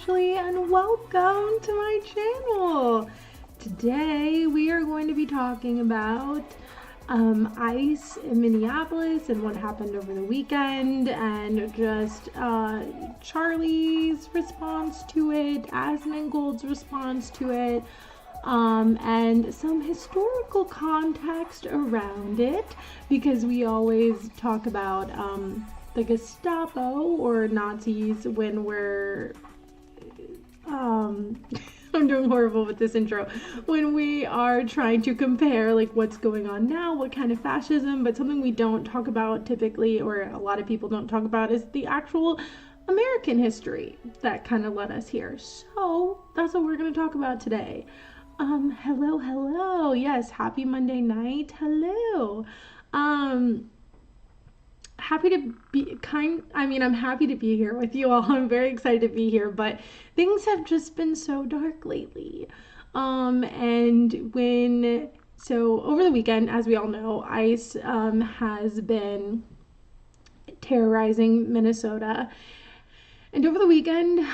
Ashlee and welcome to my channel. Today we are going to be talking about ICE in Minneapolis and what happened over the weekend, and just Charlie's response to it, Asmongold's response to it, and some historical context around it, because we always talk about the Gestapo or Nazis when we're I'm doing horrible with this intro, when we are trying to compare like what's going on now, what kind of fascism. But something we don't talk about typically, or a lot of people don't talk about, is the actual American history that kind of led us here. So that's what we're going to talk about today. Hello, yes, happy Monday night. Hello. Happy to be I'm happy to be here with you all. I'm very excited to be here, but things have just been so dark lately. So over the weekend, as we all know, ICE has been terrorizing Minnesota. And over the weekend,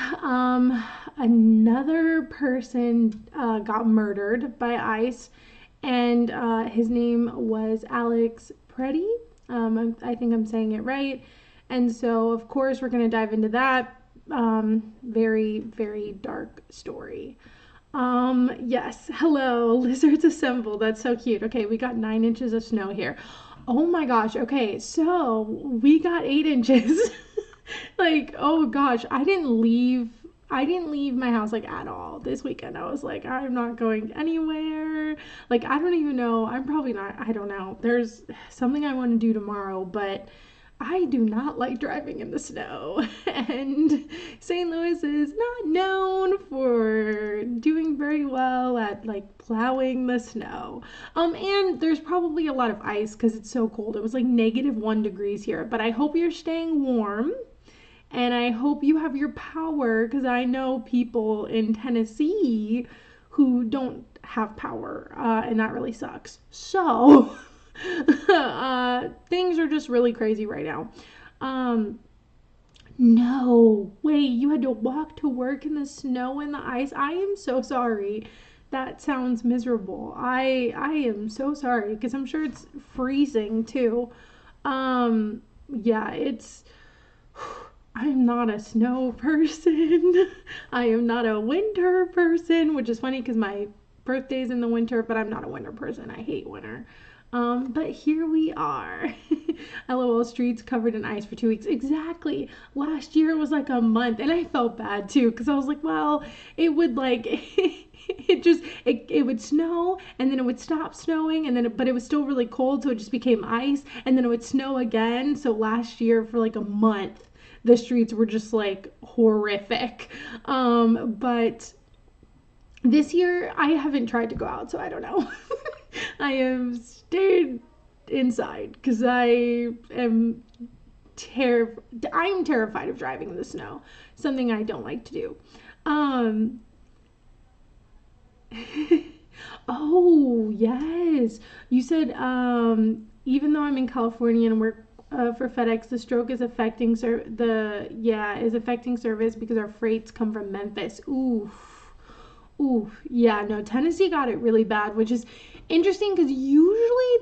another person got murdered by ICE, and his name was Alex Preddy. I think I'm saying it right. And so, of course, we're going to dive into that very, very dark story. Yes. Hello, lizards assemble. That's so cute. Okay, we got 9 inches of snow here. Oh my gosh. Okay, so we got 8 inches. Like, oh gosh, I didn't leave my house like at all this weekend. I was like, I'm not going anywhere. Like, I don't even know. I'm probably not. I don't know. There's something I want to do tomorrow, but I do not like driving in the snow. And St. Louis is not known for doing very well at like plowing the snow. And there's probably a lot of ice because it's so cold. It was like -1 degrees here, but I hope you're staying warm. And I hope you have your power, because I know people in Tennessee who don't have power, and that really sucks. So, things are just really crazy right now. No, wait, you had to walk to work in the snow and the ice? I am so sorry. That sounds miserable. I am so sorry, because I'm sure it's freezing too. Yeah, it's... I'm not a snow person. I am not a winter person, which is funny because my birthday's in the winter, but I'm not a winter person. I hate winter. But here we are. LOL, streets covered in ice for 2 weeks. Exactly. Last year it was like a month, and I felt bad too because I was like, well, it would like it would snow, and then it would stop snowing, and then but it was still really cold, so it just became ice, and then it would snow again. So last year for like a month, the streets were just like horrific. But this year I haven't tried to go out, so I don't know. I have stayed inside because I'm terrified of driving in the snow, something I don't like to do. Oh yes, you said even though I'm in California and work for FedEx, the stroke is affecting is affecting service because our freights come from Memphis. Oof, oof. Yeah, no, Tennessee got it really bad, which is interesting because usually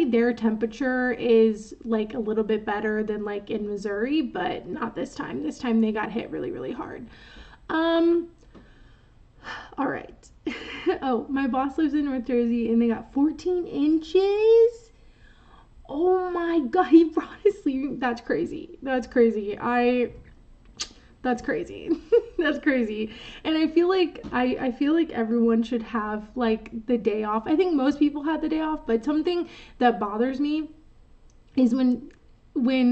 their temperature is like a little bit better than like in Missouri, but not this time. This time they got hit really, really hard. All right. Oh, my boss lives in North Jersey and they got 14 inches. Oh my god, he brought his sleeping. That's crazy. That's crazy. That's crazy. That's crazy. And I feel like I feel like everyone should have like the day off. I think most people had the day off, but something that bothers me is when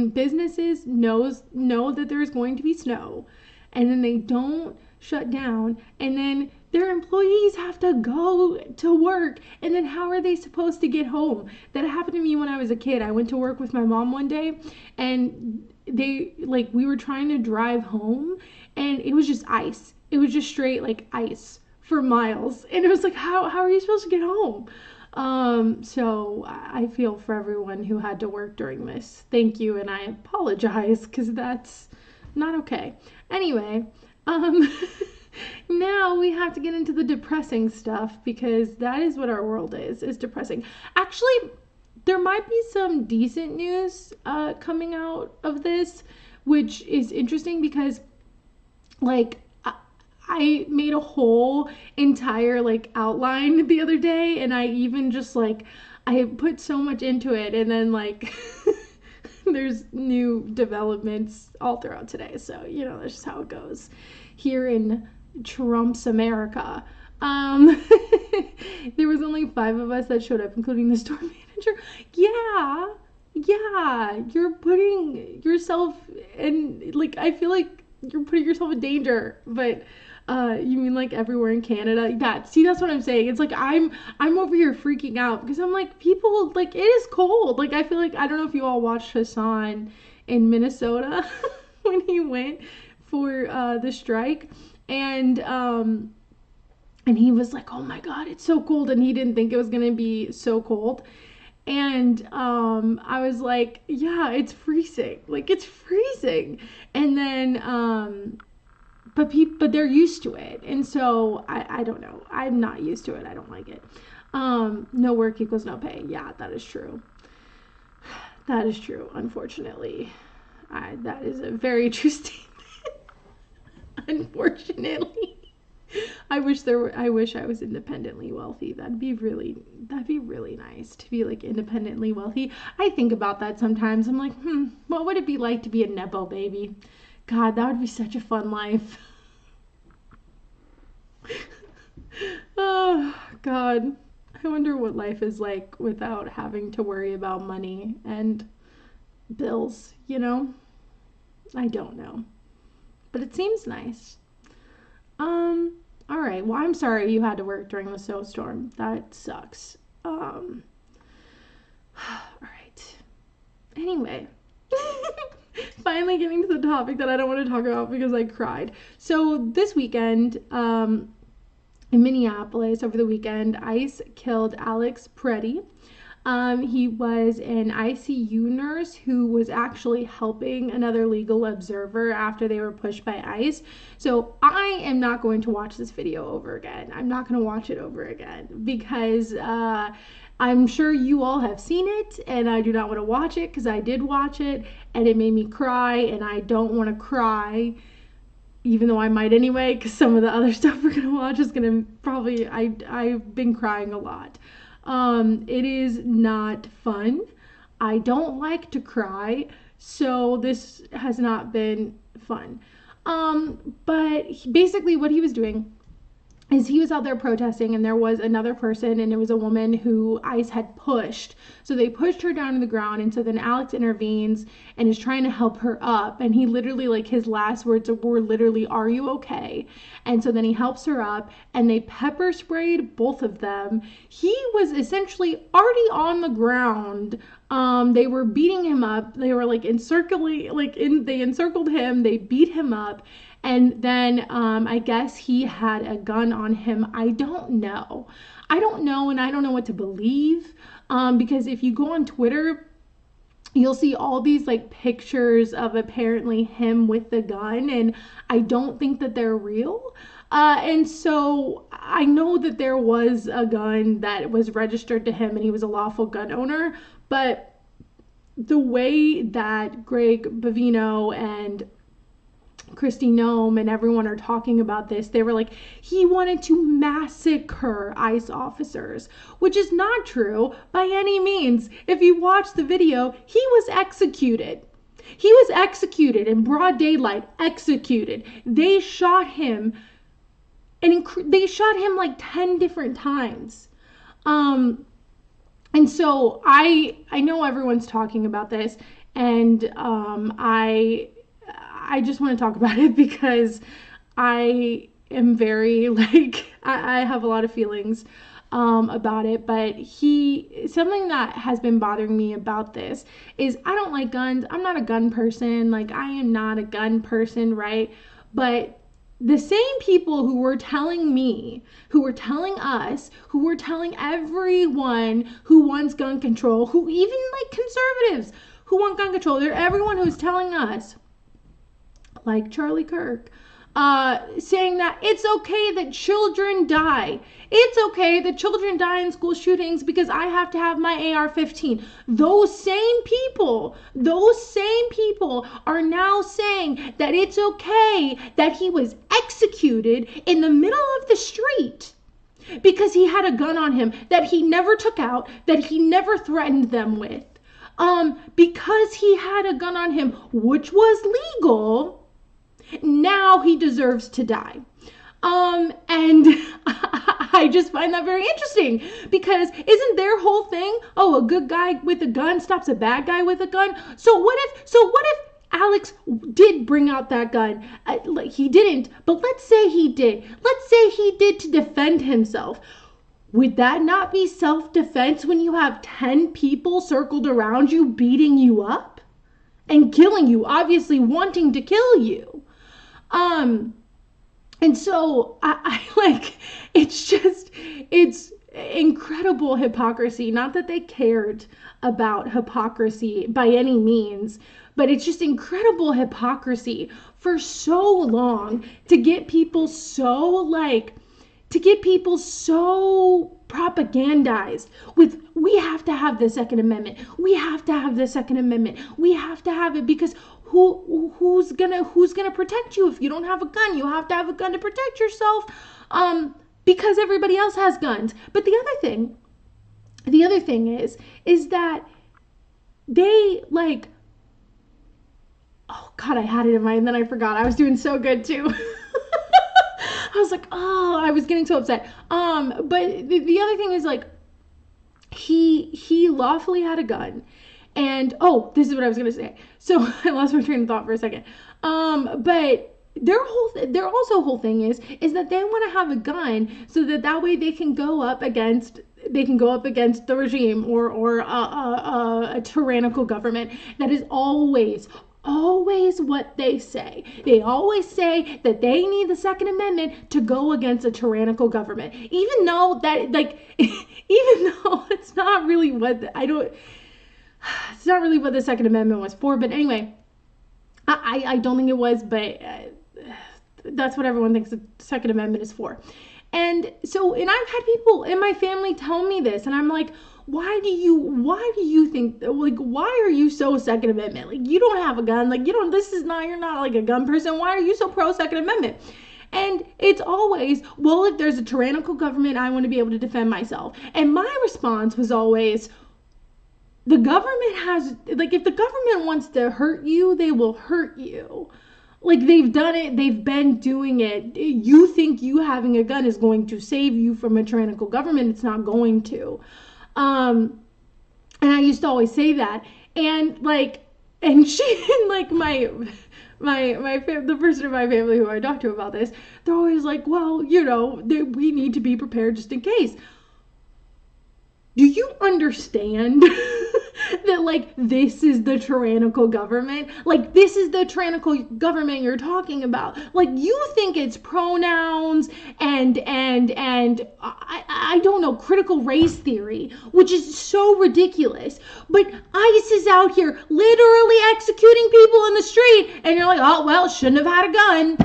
businesses know that there's going to be snow, and then they don't shut down, and then their employees have to go to work, and then how are they supposed to get home? That happened to me when I was a kid. I went to work with my mom one day, and we were trying to drive home, and it was just ice. It was just straight like ice for miles, and it was like, how are you supposed to get home? So I feel for everyone who had to work during this. Thank you, and I apologize because that's not okay. Anyway, Um, now we have to get into the depressing stuff because that is what our world is depressing. Actually, there might be some decent news coming out of this, which is interesting because, like, I made a whole entire like outline the other day, and I even just like I put so much into it, and then like there's new developments all throughout today. So that's just how it goes here in Trump's America. Um, there was only 5 of us that showed up, including the store manager. Yeah, you're putting yourself in, like, I feel like you're putting yourself in danger, but you mean like everywhere in Canada? That's what I'm saying. It's like I'm over here freaking out because I'm like, people, like, it is cold. Like, I feel like, I don't know if you all watched Hassan in Minnesota when he went for the strike, and he was like, oh my god, it's so cold, and he didn't think it was gonna be so cold. And I was like, yeah, it's freezing. Like, it's freezing. And then but they're used to it, and so I don't know, I'm not used to it, I don't like it. No work equals no pay. Yeah, that is true. That is true, unfortunately. That is a very true statement. Unfortunately. I wish I was independently wealthy. That'd be really nice to be like independently wealthy. I think about that sometimes. I'm like, what would it be like to be a nepo baby? God, that would be such a fun life. Oh, God. I wonder what life is like without having to worry about money and bills, I don't know. But it seems nice. All right. Well, I'm sorry you had to work during the snowstorm. That sucks. All right. Anyway, finally getting to the topic that I don't want to talk about because I cried. So this weekend, in Minneapolis over the weekend, ICE killed Alex Preddy. He was an ICU nurse who was actually helping another legal observer after they were pushed by ICE. So I am not going to watch this video over again. I'm not going to watch it over again because I'm sure you all have seen it, and I do not want to watch it because I did watch it and it made me cry, and I don't want to cry, even though I might anyway, because some of the other stuff we're gonna watch is gonna probably, I've been crying a lot. It is not fun. I don't like to cry, so this has not been fun. But basically what he was doing is he was out there protesting, and there was another person, and it was a woman who ICE had pushed. So they pushed her down to the ground, and so then Alex intervenes and is trying to help her up, and he literally, like, his last words were literally, "Are you okay?" And so then he helps her up, and they pepper sprayed both of them. He was essentially already on the ground. They were beating him up. They were like they encircled him, they beat him up. And then I guess he had a gun on him. I don't know, and I don't know what to believe, because if you go on Twitter, you'll see all these like pictures of apparently him with the gun, and I don't think that they're real. And so I know that there was a gun that was registered to him and he was a lawful gun owner, but the way that Greg Bavino and Kristi Noem and everyone are talking about this, they were like, he wanted to massacre ICE officers, which is not true by any means. If you watch the video, he was executed. He was executed in broad daylight, executed. They shot him, and they shot him like 10 different times. And so I know everyone's talking about this, and I just want to talk about it because I am very, like, I have a lot of feelings about it. But something that has been bothering me about this is I don't like guns. I'm not a gun person. Like, I am not a gun person, right? But the same people who were telling me, who were telling us, who were telling everyone who wants gun control, who even like conservatives who want gun control, they're everyone who's telling us, like Charlie Kirk, saying that it's okay that children die. It's okay that children die in school shootings because I have to have my AR-15. Those same people are now saying that it's okay that he was executed in the middle of the street because he had a gun on him that he never took out, that he never threatened them with. Because he had a gun on him, which was legal, now he deserves to die. And I just find that very interesting because isn't their whole thing, oh, a good guy with a gun stops a bad guy with a gun? So what if Alex did bring out that gun? He didn't, but let's say he did. Let's say he did to defend himself. Would that not be self-defense when you have 10 people circled around you beating you up and killing you, obviously wanting to kill you? And so I like, it's incredible hypocrisy. Not that they cared about hypocrisy by any means, but it's just incredible hypocrisy for so long to get people so propagandized with, we have to have the Second Amendment. We have to have the Second Amendment. We have to have it because who's gonna protect you if you don't have a gun? You have to have a gun to protect yourself, because everybody else has guns. But the other thing is that they like, oh God, I had it in mind and then I forgot. I was doing so good too. I was like, oh, I was getting so upset. But the other thing is like, he lawfully had a gun. And, oh, this is what I was going to say. So I lost my train of thought for a second. But their whole thing is that they want to have a gun so that way they can go up against the regime or a tyrannical government. That is always what they say. They always say that they need the Second Amendment to go against a tyrannical government, even though it's not really what it's not really what the Second Amendment was for. But anyway, I don't think it was, but that's what everyone thinks the Second Amendment is for. And so, and I've had people in my family tell me this, and I'm like, why do you think, like, why are you so Second Amendment? Like, you don't have a gun. Like, you're not like a gun person. Why are you so pro Second Amendment? And it's always, well, if there's a tyrannical government, I want to be able to defend myself. And my response was always, the government has, like, if the government wants to hurt you, they will hurt you. Like, they've done it. They've been doing it. You think you having a gun is going to save you from a tyrannical government. It's not going to. And I used to always say that. And, like, and the person in my family who I talk to about this, they're always like, well, we need to be prepared just in case. Do you understand that, like, this is the tyrannical government? Like, this is the tyrannical government you're talking about. Like, you think it's pronouns and I don't know, critical race theory, which is so ridiculous. But ICE is out here literally executing people in the street, and you're like, oh, well, shouldn't have had a gun.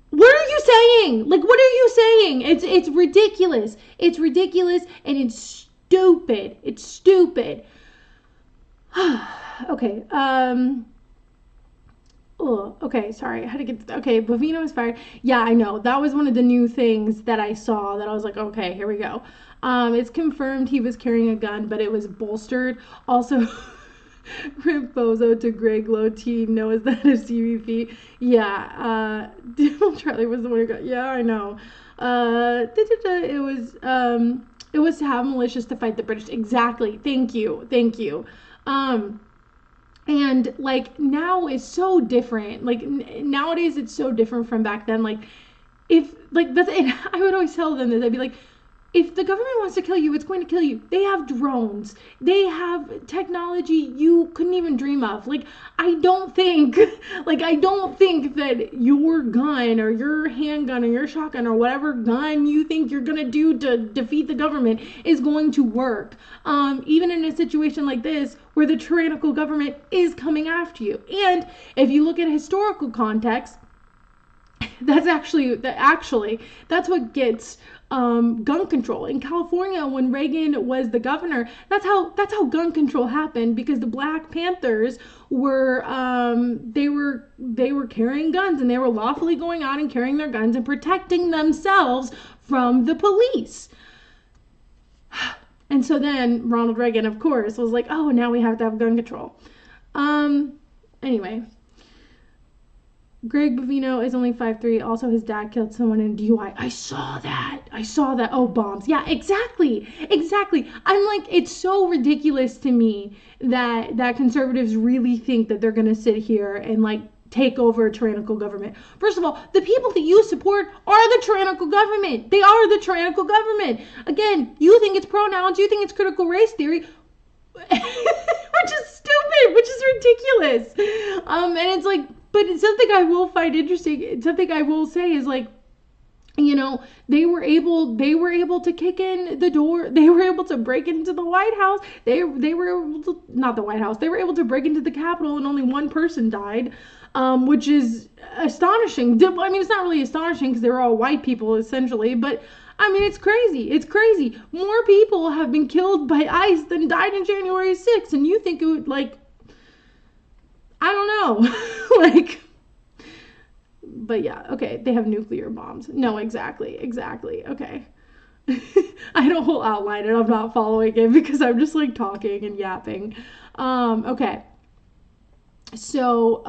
What are you saying? Like, what are you saying? It's ridiculous. It's ridiculous, and it's stupid. It's stupid. Okay. Oh, okay. Sorry. I had to get. Okay. Bovino was fired. Yeah, I know. That was one of the new things that I saw that I was like, okay, here we go. It's confirmed he was carrying a gun, but it was bolstered. Also, Rip Bozo to Greg Low-T knows that a CVP. Yeah. Charlie was the one who got. Yeah, I know. It was to have militias to fight the British. Exactly. Thank you. And like now it's so different. Like nowadays it's so different from back then. Like if like that's, and I would always tell them this. I'd be like, if the government wants to kill you, it's going to kill you. They have drones. They have technology you couldn't even dream of. Like, I don't think that your gun or your handgun or your shotgun or whatever gun you think you're going to do to defeat the government is going to work. Even in a situation like this where the tyrannical government is coming after you. And if you look at historical context, That's what gets gun control in California. When Reagan was the governor, that's how gun control happened, because the Black Panthers were they were carrying guns, and they were lawfully going out and carrying their guns and protecting themselves from the police. And so then Ronald Reagan, of course, was like, oh, now we have to have gun control. Anyway, Greg Bovino is only 5'3". Also, his dad killed someone in DUI. I saw that. Oh, bombs. Yeah, exactly. I'm like, it's so ridiculous to me that conservatives really think that they're going to sit here and like take over a tyrannical government. First of all, the people that you support are the tyrannical government. They are the tyrannical government. Again, you think it's pronouns, you think it's critical race theory, which is stupid, which is ridiculous. And it's like, but it's something I will find interesting. Something I will say is like, you know, they were able to kick in the door. They were able to break into the White House. They were able to, not the White House. They were able to break into the Capitol, and only one person died, which is astonishing. I mean, it's not really astonishing because they were all white people essentially, but I mean, it's crazy. It's crazy. More people have been killed by ICE than died in January 6th, and you think it would, like, I don't know, like. But yeah, okay, they have nuclear bombs. No, exactly, okay. I had a whole outline and I'm not following it because I'm just like talking and yapping. Okay. So,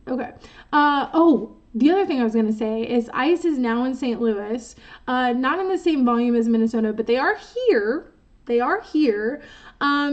okay. The other thing I was going to say is ICE is now in St. Louis, not in the same volume as Minnesota, but they are here.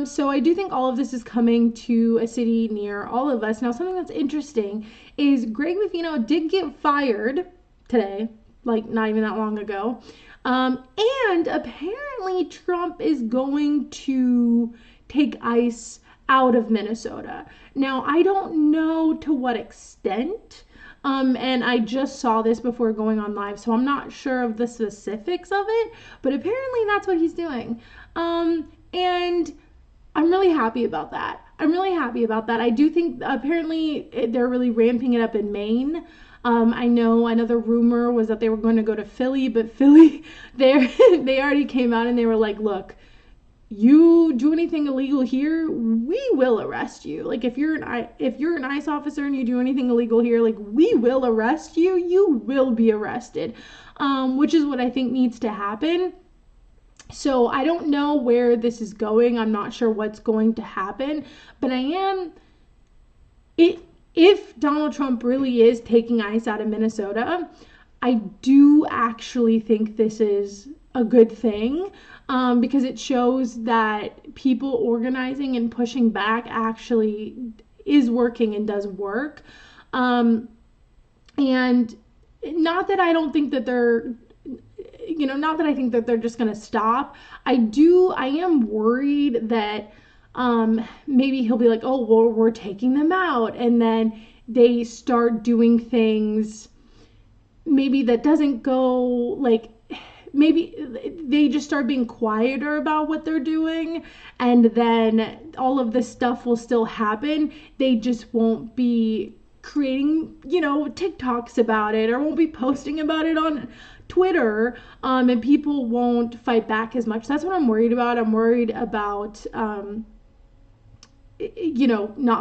So I do think all of this is coming to a city near all of us. Now, something that's interesting is Greg Bovino did get fired today, like not even that long ago. And apparently Trump is going to take ICE out of Minnesota. Now, I don't know to what extent. And I just saw this before going on live, so I'm not sure of the specifics of it, but apparently that's what he's doing. And I'm really happy about that. I do think apparently they're really ramping it up in Maine. I know another rumor was that they were going to go to Philly, but Philly, they already came out and they were like, look, you do anything illegal here, we will arrest you. Like, if you're an ICE officer and you do anything illegal here, like, we will arrest you. You will be arrested, which is what I think needs to happen. So I don't know where this is going. I'm not sure what's going to happen, but if Donald Trump really is taking ICE out of Minnesota, I do actually think this is a good thing, because it shows that people organizing and pushing back actually is working and does work. And not that I don't think that not that I think that they're just going to stop. I am worried that maybe he'll be like, oh, well, we're taking them out. And then they start doing things maybe that doesn't go, like, maybe they just start being quieter about what they're doing. And then all of this stuff will still happen. They just won't be creating, TikToks about it, or won't be posting about it on Twitter, and people won't fight back as much. That's what I'm worried about. I'm worried about, not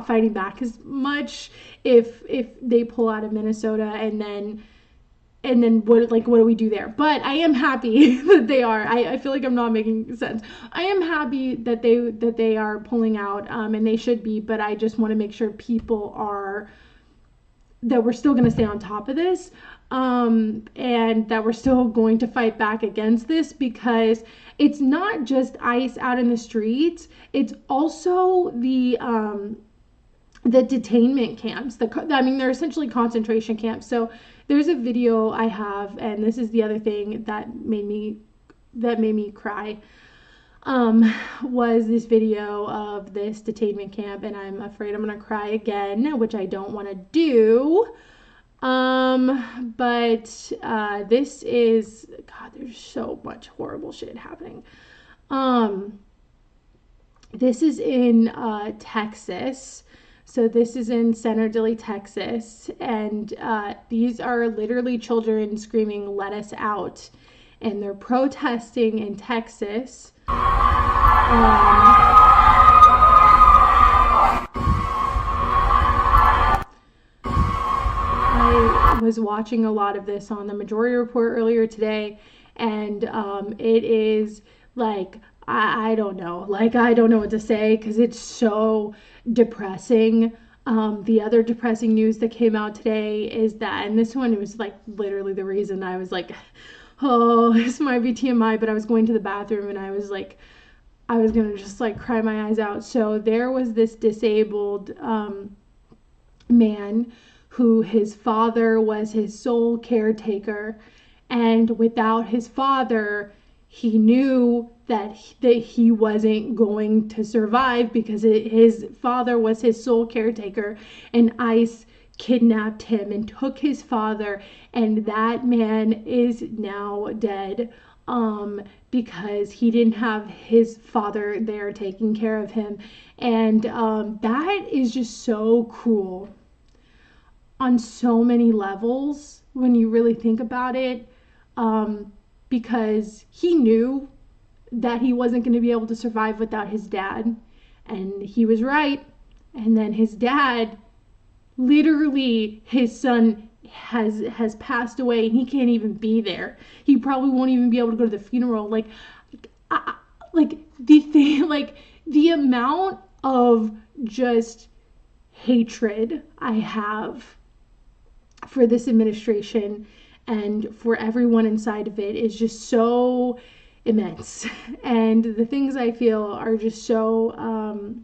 fighting back as much if they pull out of Minnesota, and then what do we do there? But I am happy that they are. I feel like I'm not making sense. I am happy that they are pulling out, and they should be. But I just want to make sure that we're still going to stay on top of this. And that we're still going to fight back against this, because it's not just ICE out in the streets. It's also the detainment camps. They're essentially concentration camps. So there's a video I have, and this is the other thing that made me cry. Was this video of this detainment camp, and I'm afraid I'm gonna cry again, which I don't want to do. But this is, God, there's so much horrible shit happening. This is in Texas. So this is in Center Dilley, Texas, and these are literally children screaming, "Let us out," and they're protesting in Texas. I was watching a lot of this on the Majority Report earlier today, and it is like, I don't know. Like, I don't know what to say because it's so depressing. The other depressing news that came out today is that, and this one was like literally the reason I was like, oh, this might be TMI, but I was going to the bathroom and I was like, I was gonna just like cry my eyes out. So there was this disabled man who his father was his sole caretaker, and without his father, he knew that he wasn't going to survive because his father was his sole caretaker, and ICE kidnapped him and took his father, and that man is now dead, because he didn't have his father there taking care of him. And that is just so cruel on so many levels when you really think about it, because he knew that he wasn't going to be able to survive without his dad, and he was right. And then his dad, literally, his son has passed away, and he can't even be there. He probably won't even be able to go to the funeral. Like, like the thing, like the amount of just hatred I have for this administration and for everyone inside of it is just so immense. And the things I feel are just so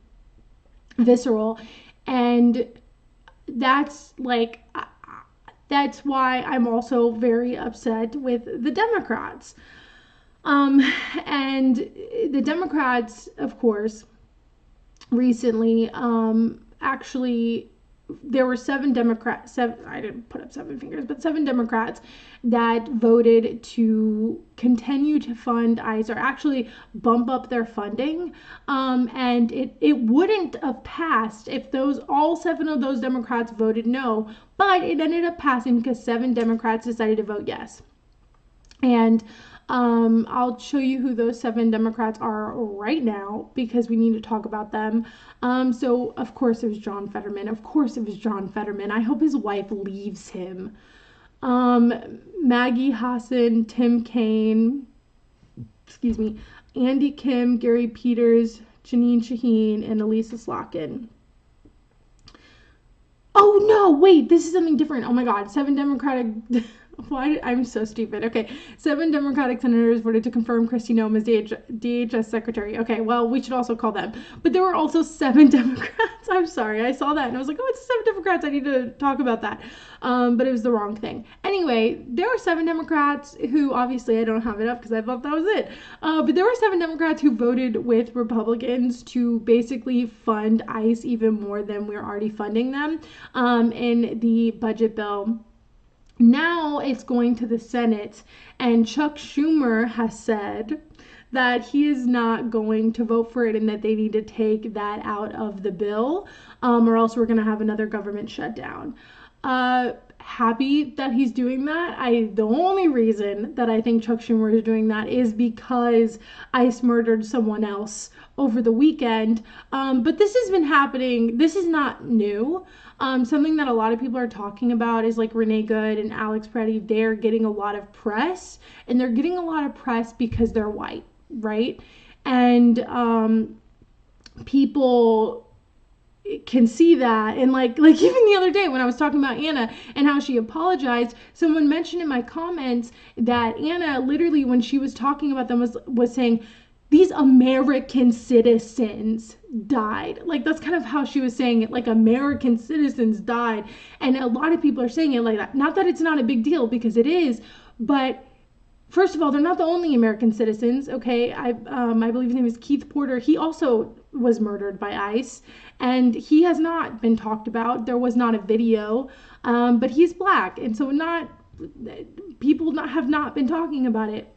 visceral. And that's like, that's why I'm also very upset with the Democrats. And the Democrats, of course, recently, actually, there were seven, I didn't put up seven fingers, but 7 Democrats that voted to continue to fund ICE, or actually bump up their funding. And it wouldn't have passed if all 7 of those Democrats voted no, but it ended up passing because 7 Democrats decided to vote yes. And I'll show you who those 7 Democrats are right now because we need to talk about them. So, of course, it was John Fetterman. Of course, it was John Fetterman. I hope his wife leaves him. Maggie Hassan, Tim Kaine, Andy Kim, Gary Peters, Janine Shaheen, and Elisa Slotkin. Oh, no, wait, this is something different. Oh, my God. 7 Democratic... Why? I'm so stupid. Okay, 7 Democratic senators voted to confirm Kristi Noem as DHS secretary. Okay, well, we should also call them. But there were also 7 Democrats. I'm sorry, I saw that and I was like, oh, it's 7 Democrats. I need to talk about that. But it was the wrong thing. Anyway, there were 7 Democrats who, obviously, I don't have it up because I thought that was it. But there were 7 Democrats who voted with Republicans to basically fund ICE even more than we're already funding them in the budget bill. Now it's going to the Senate, and Chuck Schumer has said that he is not going to vote for it and that they need to take that out of the bill, or else we're going to have another government shutdown. Happy that he's doing that. The only reason that I think Chuck Schumer is doing that is because ICE murdered someone else over the weekend. But this has been happening. This is not new. Something that a lot of people are talking about is like Renee Good and Alex Preddy. They're getting a lot of press, and they're getting a lot of press because they're white, right? And people can see that. And like even the other day when I was talking about Anna and how she apologized, someone mentioned in my comments that Anna literally, when she was talking about them, was saying these American citizens died. Like, that's kind of how she was saying it, like American citizens died. And a lot of people are saying it like that. Not that it's not a big deal, because it is, but first of all, they're not the only American citizens, okay? I believe his name is Keith Porter. He also was murdered by ICE, and he has not been talked about. There was not a video, but he's black, and so people have not been talking about it.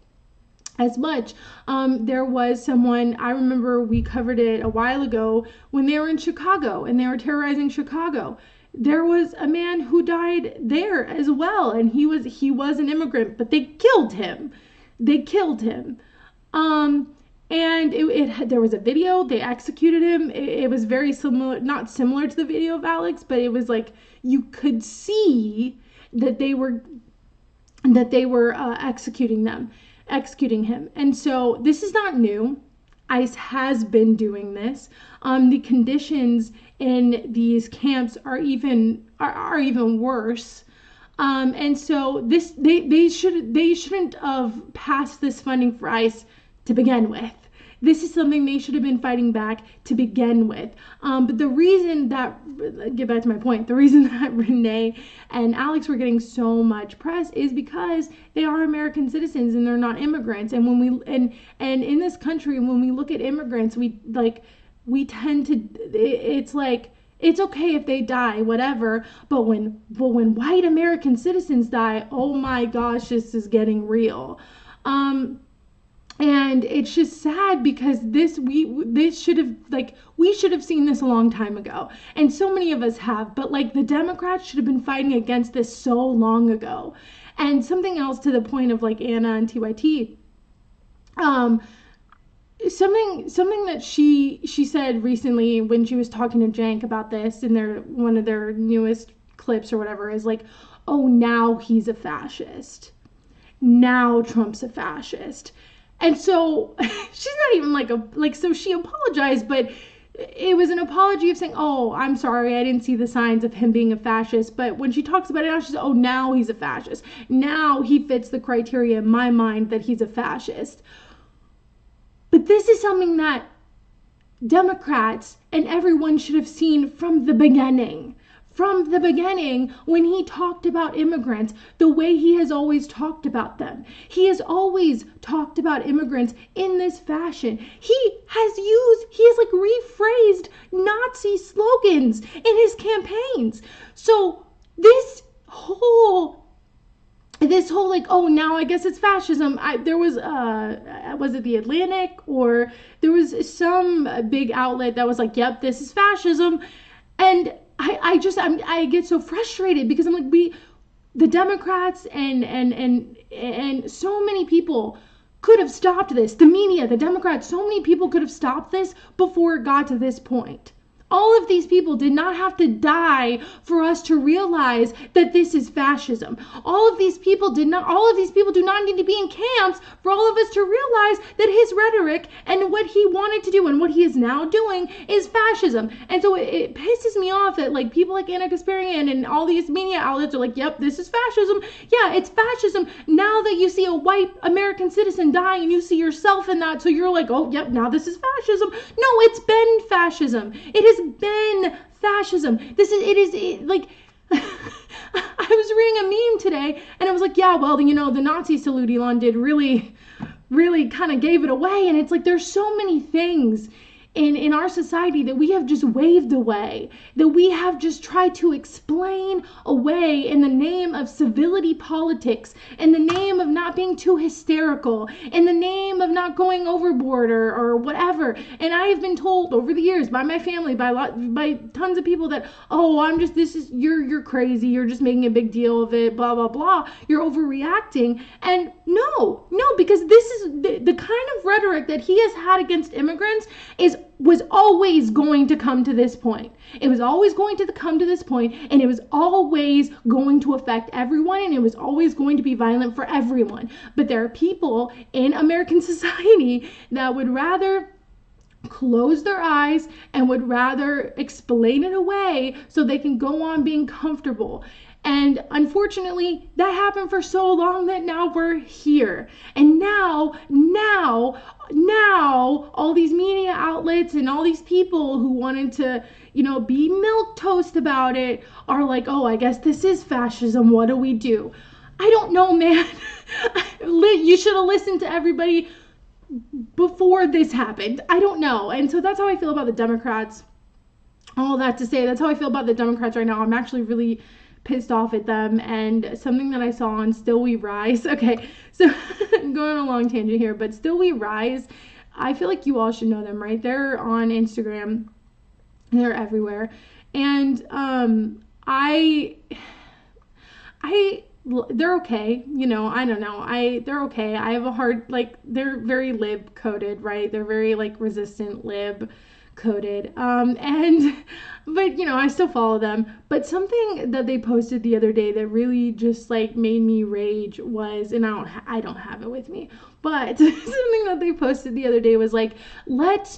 as much. There was someone, I remember we covered it a while ago when they were in Chicago and they were terrorizing Chicago. There was a man who died there as well, and he was an immigrant, but they killed him. They killed him. And there was a video. They executed him. It was very similar, not similar to the video of Alex, but it was like you could see that they were executing him. And so this is not new. ICE has been doing this. The conditions in these camps are even worse. And so they shouldn't have passed this funding for ICE to begin with. This is something they should have been fighting back to begin with. But the reason that, get back to my point, the reason that Renee and Alex were getting so much press is because they are American citizens and they're not immigrants. And when we in this country, when we look at immigrants, we tend to, it's like, it's okay if they die, whatever. But when white American citizens die, oh my gosh, this is getting real. And it's just sad because we should have seen this a long time ago. And so many of us have, but like the Democrats should have been fighting against this so long ago. And something else to the point of like Anna and TYT, something that she said recently when she was talking to Jank about this in one of their newest clips or whatever is like, oh, now he's a fascist. Now Trump's a fascist. And so she's not even so she apologized, but it was an apology of saying, oh, I'm sorry, I didn't see the signs of him being a fascist. But when she talks about it now, she says, oh, now he's a fascist. Now he fits the criteria in my mind that he's a fascist. But this is something that Democrats and everyone should have seen from the beginning. From the beginning, when he talked about immigrants, the way he has always talked about them. He has always talked about immigrants in this fashion. He has rephrased Nazi slogans in his campaigns. So this whole like, oh, now I guess it's fascism. There was it the Atlantic, or there was some big outlet that was like, yep, this is fascism. And I get so frustrated because I'm like, the Democrats and so many people could have stopped this. The media, the Democrats, so many people could have stopped this before it got to this point. All of these people did not have to die for us to realize that this is fascism. All of these people do not need to be in camps for all of us to realize that his rhetoric and what he wanted to do and what he is now doing is fascism. And so it pisses me off that like people like Anna Kasparian and all these media outlets are like, yep, this is fascism. Yeah, it's fascism. Now that you see a white American citizen die and you see yourself in that, so you're like, oh, yep, now this is fascism. No, it's been fascism. It has been fascism. Like, I was reading a meme today and I was like, yeah, well, the Nazi salute Elon did really, really kind of gave it away. And it's like, there's so many things in our society that we have just waved away, that we have just tried to explain away in the name of civility politics, in the name of not being too hysterical, in the name of not going overboard or whatever. And I have been told over the years by my family, by tons of people that, oh, you're crazy, you're just making a big deal of it, blah, blah, blah, you're overreacting. And no, because this is the kind of rhetoric that he has had against immigrants was always going to come to this point. It was always going to come to this point, and it was always going to affect everyone, and it was always going to be violent for everyone. But there are people in American society that would rather close their eyes and would rather explain it away so they can go on being comfortable. And unfortunately, that happened for so long that now we're here. And now, all these media outlets and all these people who wanted to, be milquetoast about it are like, oh, I guess this is fascism. What do we do? I don't know, man. You should have listened to everybody before this happened. I don't know. And so that's how I feel about the Democrats. All that to say, that's how I feel about the Democrats right now. I'm actually really pissed off at them. And something that I saw on Still We Rise. Okay, so I'm going on a long tangent here, but Still We Rise, I feel like you all should know them, right? They're on Instagram. They're everywhere. And I they're okay, you know, I don't know. They're okay. I have a hard, like, they're very lib coded, right? They're very like resistant lib coded. But you know, I still follow them. But something that they posted the other day that really just like made me rage was, and I don't have it with me, but something that they posted the other day was like, let's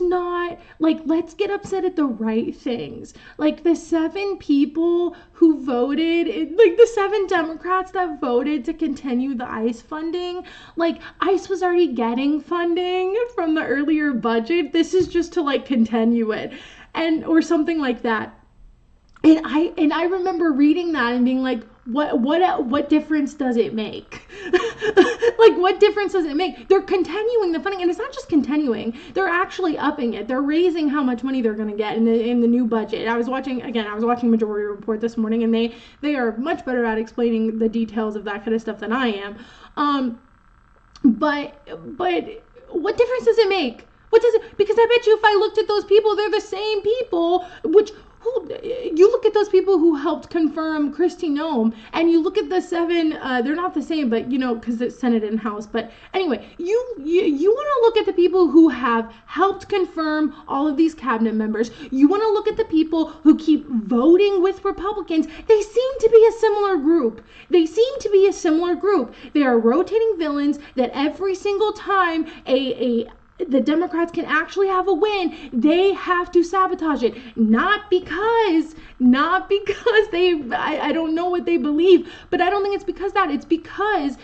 get upset at the right things. Like the 7 people who voted, like the 7 Democrats that voted to continue the ICE funding, like ICE was already getting funding from the earlier budget. This is just to like continue it, and or something like that. And I remember reading that and being like, what difference does it make? Like, what difference does it make? They're continuing the funding, and it's not just continuing. They're actually upping it. They're raising how much money they're going to get in the new budget. I was watching Majority Report this morning, and they are much better at explaining the details of that kind of stuff than I am. But what difference does it make? What does it? Because I bet you if I looked at those people, they're the same people, you look at those people who helped confirm Kristi Noem, and you look at the 7, they're not the same, but you know, because it's Senate and House. But anyway, you want to look at the people who have helped confirm all of these cabinet members. You want to look at the people who keep voting with Republicans. They seem to be a similar group. They are rotating villains that every single time the Democrats can actually have a win, they have to sabotage it. Not because I don't know what they believe, but I don't think it's because that. It's because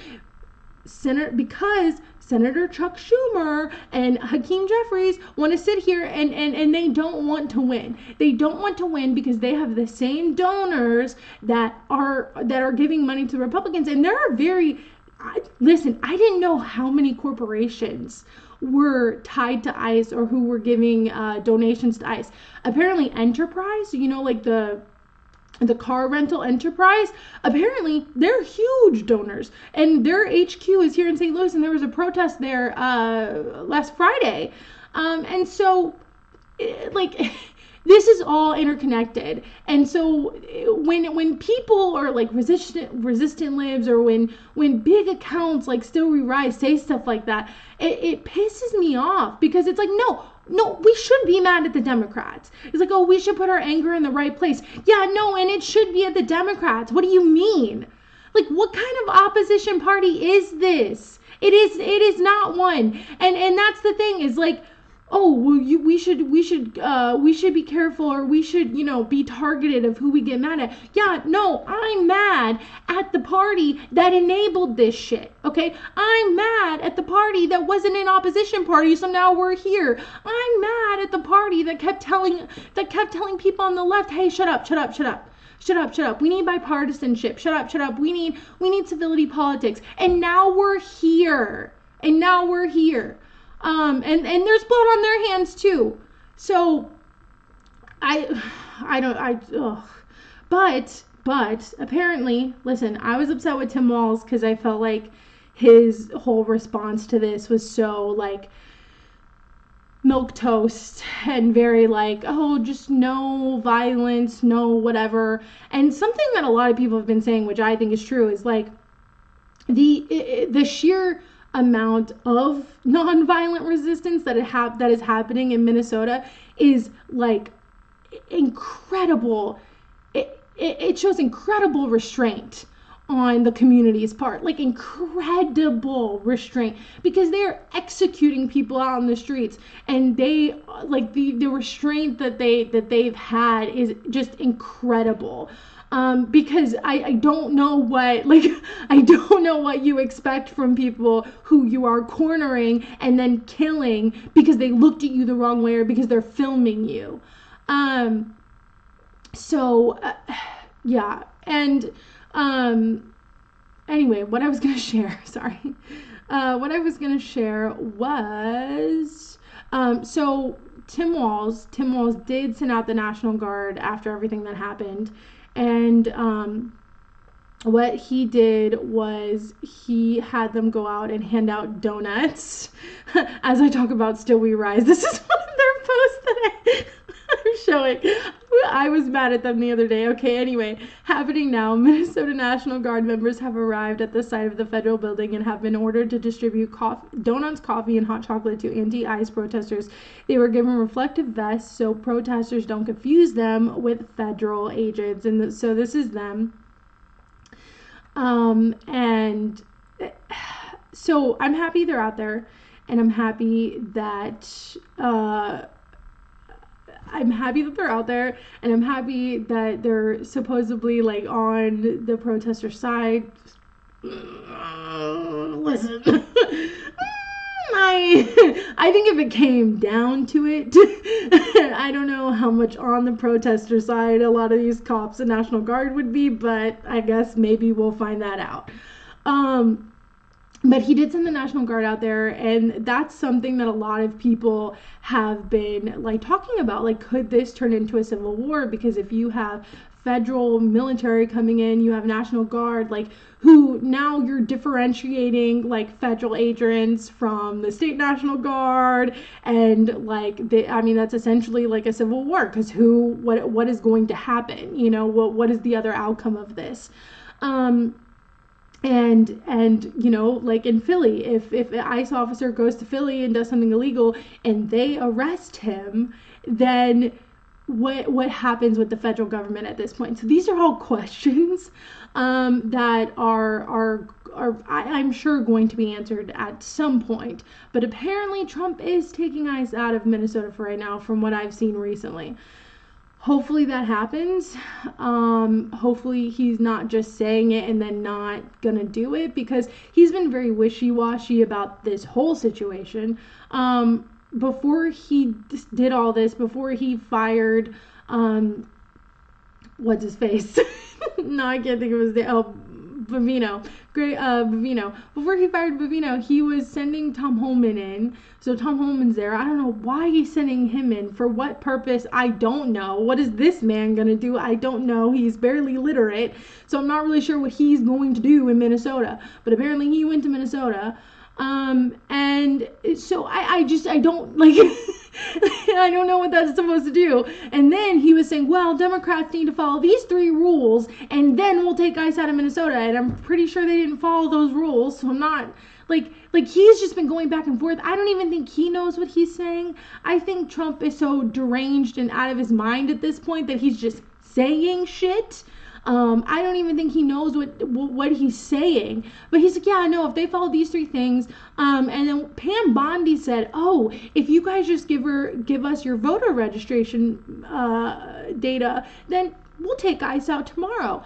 Senator Chuck Schumer and Hakeem Jeffries want to sit here and they don't want to win. They don't want to win because they have the same donors that are giving money to the Republicans, and there are listen, I didn't know how many corporations were tied to ICE or who were giving donations to ICE. Apparently Enterprise, you know, like the car rental enterprise, apparently they're huge donors, and their HQ is here in St. Louis, and there was a protest there last Friday. And so like this is all interconnected. And so when people are like resistant libs, or when big accounts like Still We Rise say stuff like that, it pisses me off, because it's like, no, we should be mad at the Democrats. It's like, oh, we should put our anger in the right place. Yeah, no, and it should be at the Democrats. What do you mean? Like, what kind of opposition party is this? It is not one. And that's the thing, is like, oh, well, we should be careful, or we should, you know, be targeted of who we get mad at. Yeah, no, I'm mad at the party that enabled this shit, okay? I'm mad at the party that wasn't an opposition party, so now we're here. I'm mad at the party that kept telling people on the left, hey, shut up. We need bipartisanship. Shut up. We need civility politics. And now we're here. And there's blood on their hands too. So but apparently, listen, I was upset with Tim Walz because I felt like his whole response to this was so like milquetoast and very like, oh, just no violence, no whatever. And something that a lot of people have been saying, which I think is true, is like the sheer amount of nonviolent resistance that is happening in Minnesota is like incredible. It shows incredible restraint on the community's part, like incredible restraint, because they're executing people out on the streets, and they like the restraint that they've had is just incredible. Because I don't know what you expect from people who you are cornering and then killing because they looked at you the wrong way or because they're filming you. Yeah. And, anyway, what I was going to share, was, so Tim Walz did send out the National Guard after everything that happened. And what he did was he had them go out and hand out donuts. As I talk about Still We Rise, this is one of their posts that I'm showing. I was mad at them the other day. Okay, anyway, happening now. Minnesota National Guard members have arrived at the site of the federal building and have been ordered to distribute donuts, coffee, and hot chocolate to anti-ICE protesters. They were given reflective vests so protesters don't confuse them with federal agents. And so this is them. And so I'm happy they're out there, and I'm happy that they're out there, and I'm happy that they're supposedly like on the protester side. Listen, I think if it came down to it, I don't know how much on the protester side a lot of these cops and National Guard would be, but I guess maybe we'll find that out. But he did send the National Guard out there, and that's something that a lot of people have been like talking about. Like, could this turn into a civil war? Because if you have federal military coming in, you have National Guard, like, who now you're differentiating like federal agents from the state National Guard, and like that's essentially like a civil war, because what is going to happen? You know, what is the other outcome of this? And you know, like in Philly, if an ICE officer goes to Philly and does something illegal and they arrest him, then what happens with the federal government at this point? So these are all questions that are I'm sure going to be answered at some point. But apparently Trump is taking ICE out of Minnesota for right now, from what I've seen recently. Hopefully that happens. Hopefully he's not just saying it and then not gonna do it, because he's been very wishy-washy about this whole situation. Before he did all this, before he fired, what's his face? No, I can't think of his name. Bavino. Bavino. Before he fired Bavino, he was sending Tom Homan in. So Tom Homan's there. I don't know why he's sending him in. For what purpose? I don't know. What is this man gonna do? I don't know. He's barely literate. So I'm not really sure what he's going to do in Minnesota. But apparently he went to Minnesota. And so I don't like, I don't know what that's supposed to do. And then he was saying, well, Democrats need to follow these 3 rules, and then we'll take ICE out of Minnesota. And I'm pretty sure they didn't follow those rules. So I'm not like he's just been going back and forth. I don't even think he knows what he's saying. I think Trump is so deranged and out of his mind at this point that he's just saying shit. I don't even think he knows what he's saying, but he's like, yeah, no, if they follow these 3 things, and then Pam Bondi said, oh, if you guys just give us your voter registration data, then we'll take ICE out tomorrow.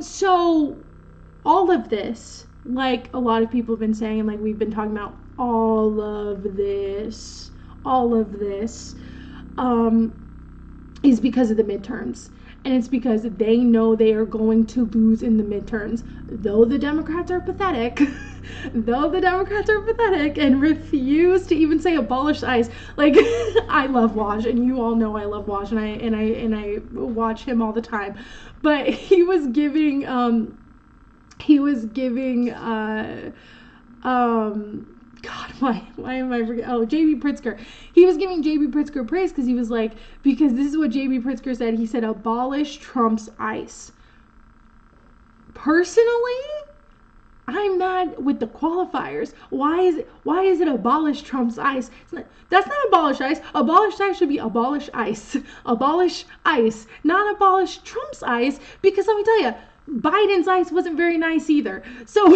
So all of this, like a lot of people have been saying, and like we've been talking about, all of this, is because of the midterms. And it's because they know they are going to lose in the midterms. Though the Democrats are pathetic, and refuse to even say abolish ICE. Like, I love Waj, and you all know I love Waj, and I watch him all the time. But he was giving God, why am I forgetting? Oh, J.B. Pritzker. He was giving J.B. Pritzker praise because he was like, because this is what J.B. Pritzker said. He said, abolish Trump's ICE. Personally, I'm mad with the qualifiers. Why is it abolish Trump's ICE? That's not abolish ICE. Abolish ICE should be abolish ICE. Abolish ICE, not abolish Trump's ICE, because let me tell you, Biden's ICE wasn't very nice either. So,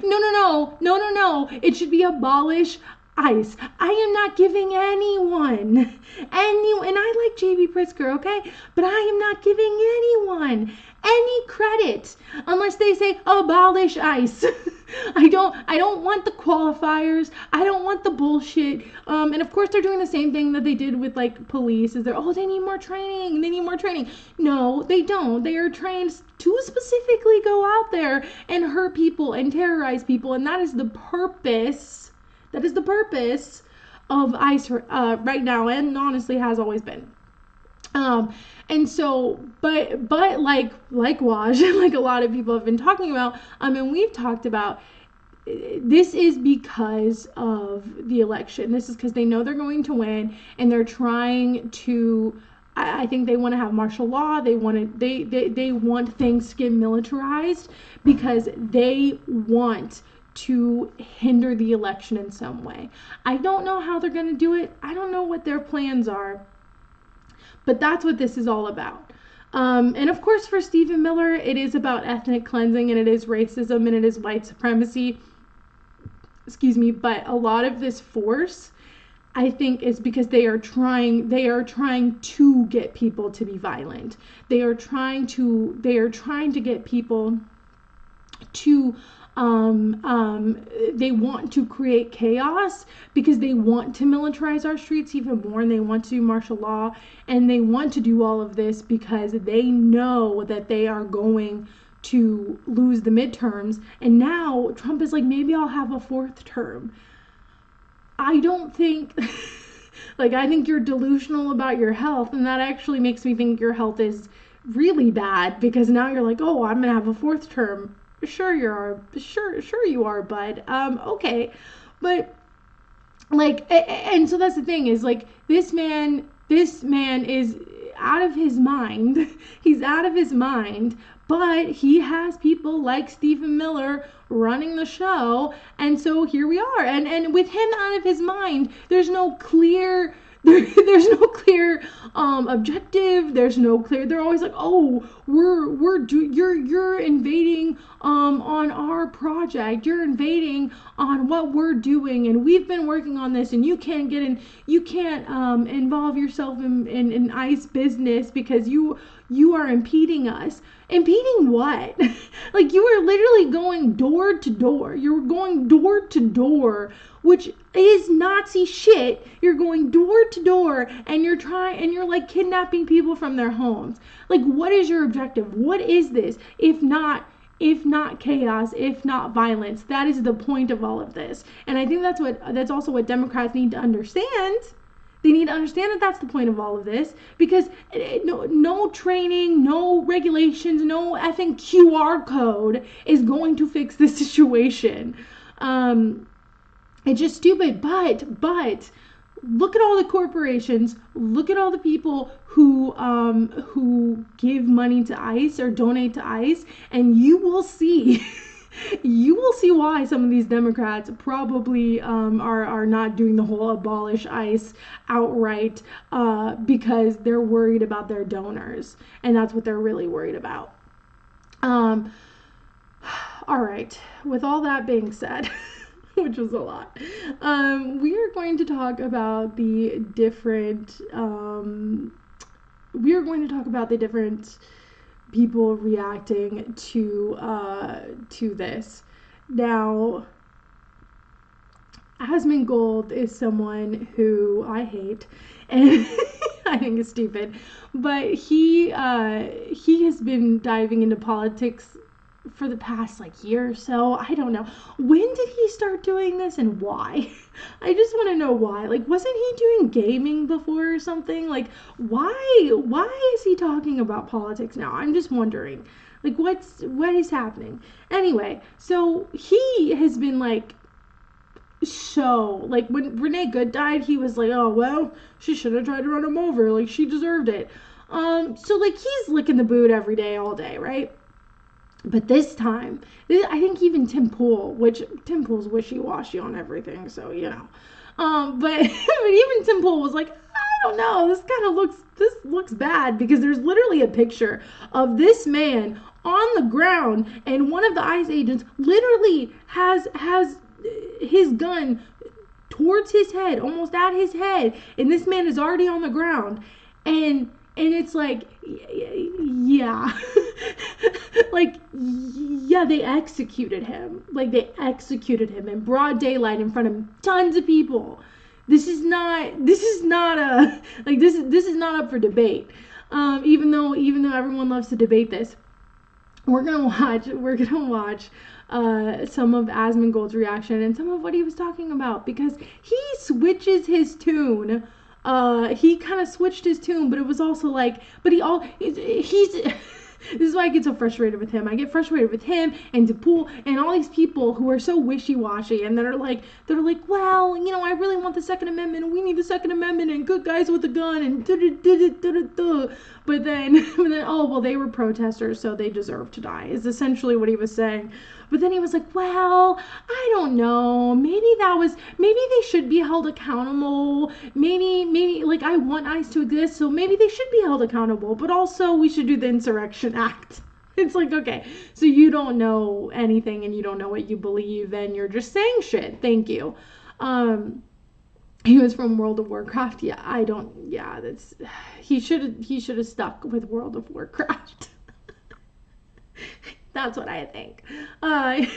no. It should be abolish ICE. I am not giving anyone, and I like J.B. Pritzker, okay? But I am not giving anyone any credit unless they say abolish ICE. I don't want the qualifiers. I don't want the bullshit. And of course they're doing the same thing that they did with like police. Is they need more training. No, they don't. They are trained to specifically go out there and hurt people and terrorize people, and that is the purpose. That is the purpose of ICE right now, and honestly has always been. Um, and so, but like Waj, like a lot of people have been talking about, and we've talked about, this is because of the election. This is because they know they're going to win, and they're trying to. I think they want to have martial law. They want to. They want things to get militarized because they want to hinder the election in some way. I don't know how they're going to do it. I don't know what their plans are. But that's what this is all about. And of course, for Stephen Miller, it is about ethnic cleansing, and it is racism, and it is white supremacy. Excuse me. But a lot of this force, I think, is because they are trying to get people to be violent. They are trying to get people to they want to create chaos because they want to militarize our streets even more, and they want to do martial law, and they want to do all of this because they know that they are going to lose the midterms. And now Trump is like, maybe I'll have a fourth term. I don't think like, I think you're delusional about your health, and that actually makes me think your health is really bad, because now you're like, oh, I'm gonna have a fourth term. Sure you are, bud. Okay. But like, and so that's the thing, is like, this man is out of his mind. He's out of his mind, but he has people like Stephen Miller running the show, and so here we are. And with him out of his mind, there's no clear objective. There's no clear. They're always like, oh, you're invading on our project. You're invading on what we're doing, and we've been working on this, and you can't get in. You can't involve yourself in ICE business because you are impeding us. Impeding what? Like, you are literally going door to door. You're going door to door, which is Nazi shit. You're going door to door, and you're like kidnapping people from their homes. Like, what is your objective? What is this? If not chaos, if not violence? That is the point of all of this. And I think that's also what Democrats need to understand. They need to understand that that's the point of all of this, because no training, no regulations, no effing QR code is going to fix this situation. It's just stupid. But look at all the corporations. Look at all the people who give money to ICE or donate to ICE, and you will see. You will see why some of these Democrats probably are not doing the whole abolish ICE outright, because they're worried about their donors, and that's what they're really worried about. All right, with all that being said, which was a lot, we are going to talk about the different people reacting to this. Now, Asmongold is someone who I hate, and I think is stupid, but he has been diving into politics for the past year or so. I don't know. When did he start doing this, and why? I just want to know why. Wasn't he doing gaming before or something? Why is he talking about politics now? I'm just wondering. What is happening? Anyway, so he has been when Renee Good died, he was like, oh, well, she should have tried to run him over. She deserved it. So he's licking the boot every day, all day, right? But this time, I think even Tim Pool's wishy-washy on everything, so, but even Tim Pool was like, I don't know, this looks bad, because there's literally a picture of this man on the ground, and one of the ICE agents literally has his gun towards his head, almost at his head, and this man is already on the ground, and it's yeah. Yeah, they executed him. They executed him in broad daylight in front of tons of people. This is not up for debate. Even though everyone loves to debate this. We're gonna watch some of Asmongold's reaction and some of what he was talking about, because he switches his tune he kind of switched his tune, but it was also like, but he's this is why I get so frustrated with him. I get frustrated with him and DePool and all these people who are so wishy-washy and they're like, well, you know, I really want the Second Amendment and we need the Second Amendment and good guys with a gun and but then, oh, well, they were protesters, so they deserve to die, is essentially what he was saying. But then he was like, well, I don't know. Maybe they should be held accountable. Maybe, like, I want ICE to exist, so maybe they should be held accountable. But also, we should do the Insurrection Act. It's like, okay, so you don't know anything and you don't know what you believe and you're just saying shit. Thank you. He was from World of Warcraft. He should have stuck with World of Warcraft. That's what I think.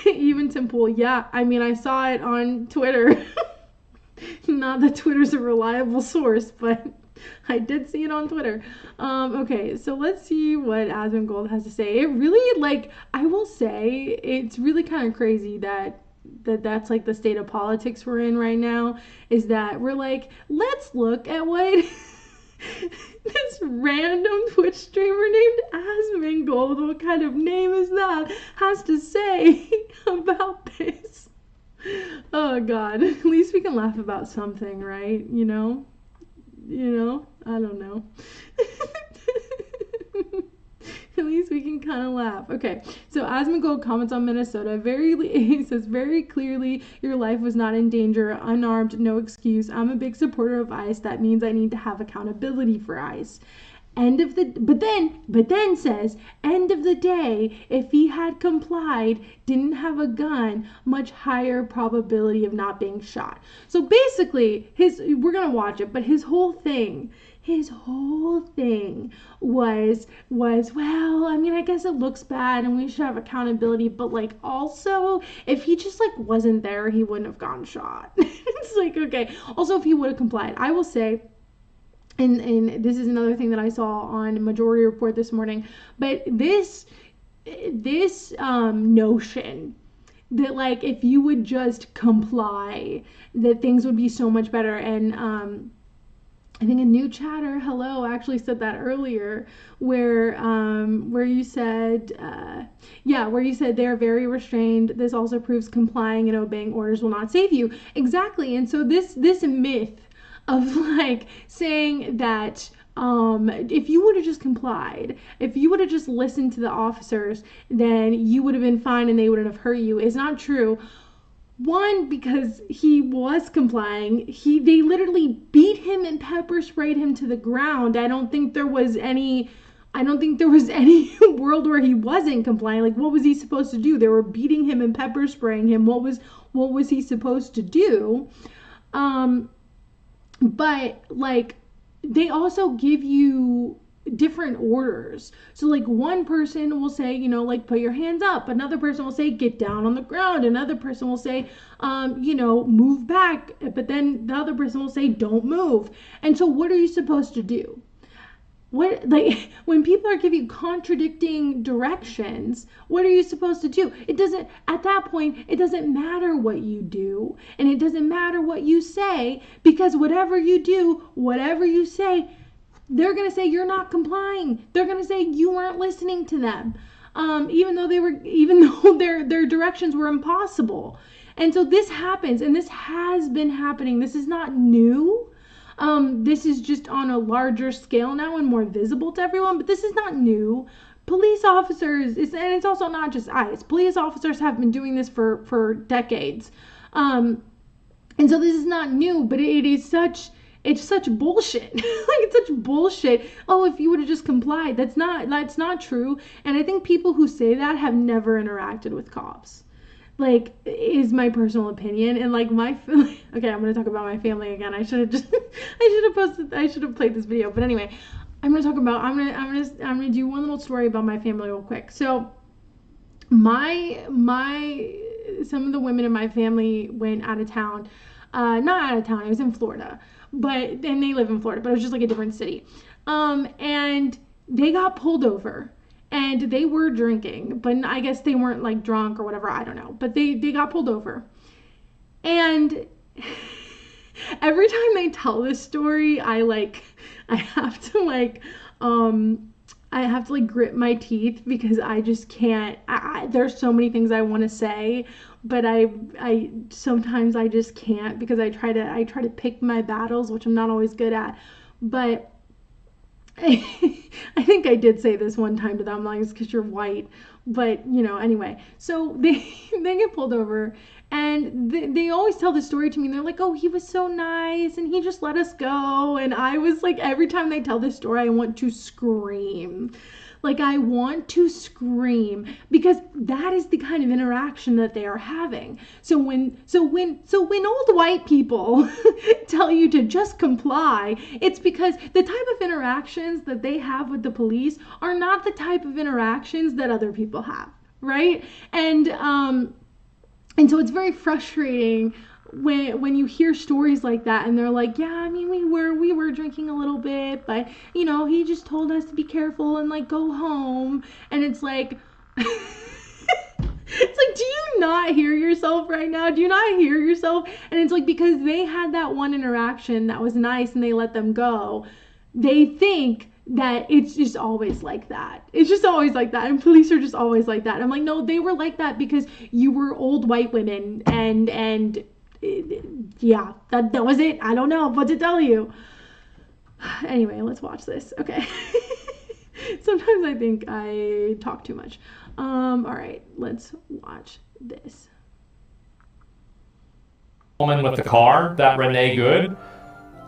Even Tim Pool, yeah, I mean, I saw it on Twitter. Not that Twitter's a reliable source, but I did see it on Twitter. Okay, so let's see what Asmongold has to say. It really, like, I will say, it's really kind of crazy that's like the state of politics we're in right now, is that we're like, let's look at what this random Twitch streamer named Asmongold, what kind of name is that, has to say about this. Oh God, at least we can laugh about something, right? You know, I don't know. At least we can kind of laugh. Okay, so Asmongold comments on Minnesota. He says, very clearly, your life was not in danger. Unarmed, no excuse. I'm a big supporter of ICE. That means I need to have accountability for ICE. But then says, end of the day, if he had complied, didn't have a gun, much higher probability of not being shot. So basically, we're gonna watch it, but his whole thing was, well, I mean, I guess it looks bad and we should have accountability, but like also, if he just like wasn't there, he wouldn't have gotten shot. It's like, okay, also if he would have complied, I will say, and this is another thing that I saw on Majority Report this morning, but this notion that like if you would just comply, that things would be so much better. And I think a new chatter, hello, actually said that earlier, where you said they're very restrained. This also proves complying and obeying orders will not save you. Exactly. And so this myth of like saying that if you would have just complied, if you would have just listened to the officers, then you would have been fine and they wouldn't have hurt you, is not true. One, because he was complying. They literally beat him and pepper sprayed him to the ground. I don't think there was any world where he wasn't complying. Like, what was he supposed to do? They were beating him and pepper spraying him. What was he supposed to do? But like, they also give you different orders. So like one person will say, you know, like put your hands up. Another person will say get down on the ground. Another person will say, you know, move back. But then the other person will say don't move. And so what are you supposed to do? What, like, when people are giving you contradicting directions, what are you supposed to do? At that point, it doesn't matter what you do, and it doesn't matter what you say, because whatever you do, whatever you say, they're going to say you're not complying. They're going to say you weren't listening to them, even though their directions were impossible. And so this happens, and this has been happening. This is not new. This is just on a larger scale now and more visible to everyone, but this is not new. Police officers, and it's also not just ICE, police officers have been doing this for decades. And so this is not new, but it's such bullshit. Like, it's such bullshit. Oh, if you would have just complied. That's not true. And I think people who say that have never interacted with cops. Like, is my personal opinion. And like okay, I'm gonna talk about my family again. I should have played this video, but anyway, I'm gonna do one little story about my family real quick. So some of the women in my family went out of town. Not out of town, it was in Florida, and they live in Florida, but it was just like a different city. And they got pulled over. And they were drinking, but I guess they weren't like drunk or whatever. I don't know. But they got pulled over. And every time I tell this story, I have to I have to like grit my teeth because I just can't. There's so many things I want to say, but I sometimes I just can't because I try to pick my battles, which I'm not always good at. But I think I did say this one time to them, like, it's because you're white. But, anyway. So they get pulled over, and they always tell the story to me. And they're like, oh, he was so nice, and he just let us go. And I was like, every time they tell this story, I want to scream. Like, I want to scream because that is the kind of interaction that they are having. So when old white people tell you to just comply, it's because the type of interactions that they have with the police are not the type of interactions that other people have, right? And so it's very frustrating when you hear stories like that, and they're like, yeah, I mean, we were drinking a little bit, but he just told us to be careful and like go home. And it's like it's like, do you not hear yourself right now? Do you not hear yourself? And it's like, because they had that one interaction that was nice and they let them go, they think that it's just always like that. It's just always like that. And police are just always like that. I'm like, no, they were like that because you were old white women, and yeah, that was it. I don't know what to tell you. Anyway, let's watch this. Okay. Sometimes I think I talk too much. All right, let's watch this. Woman with the car, that Renee Good,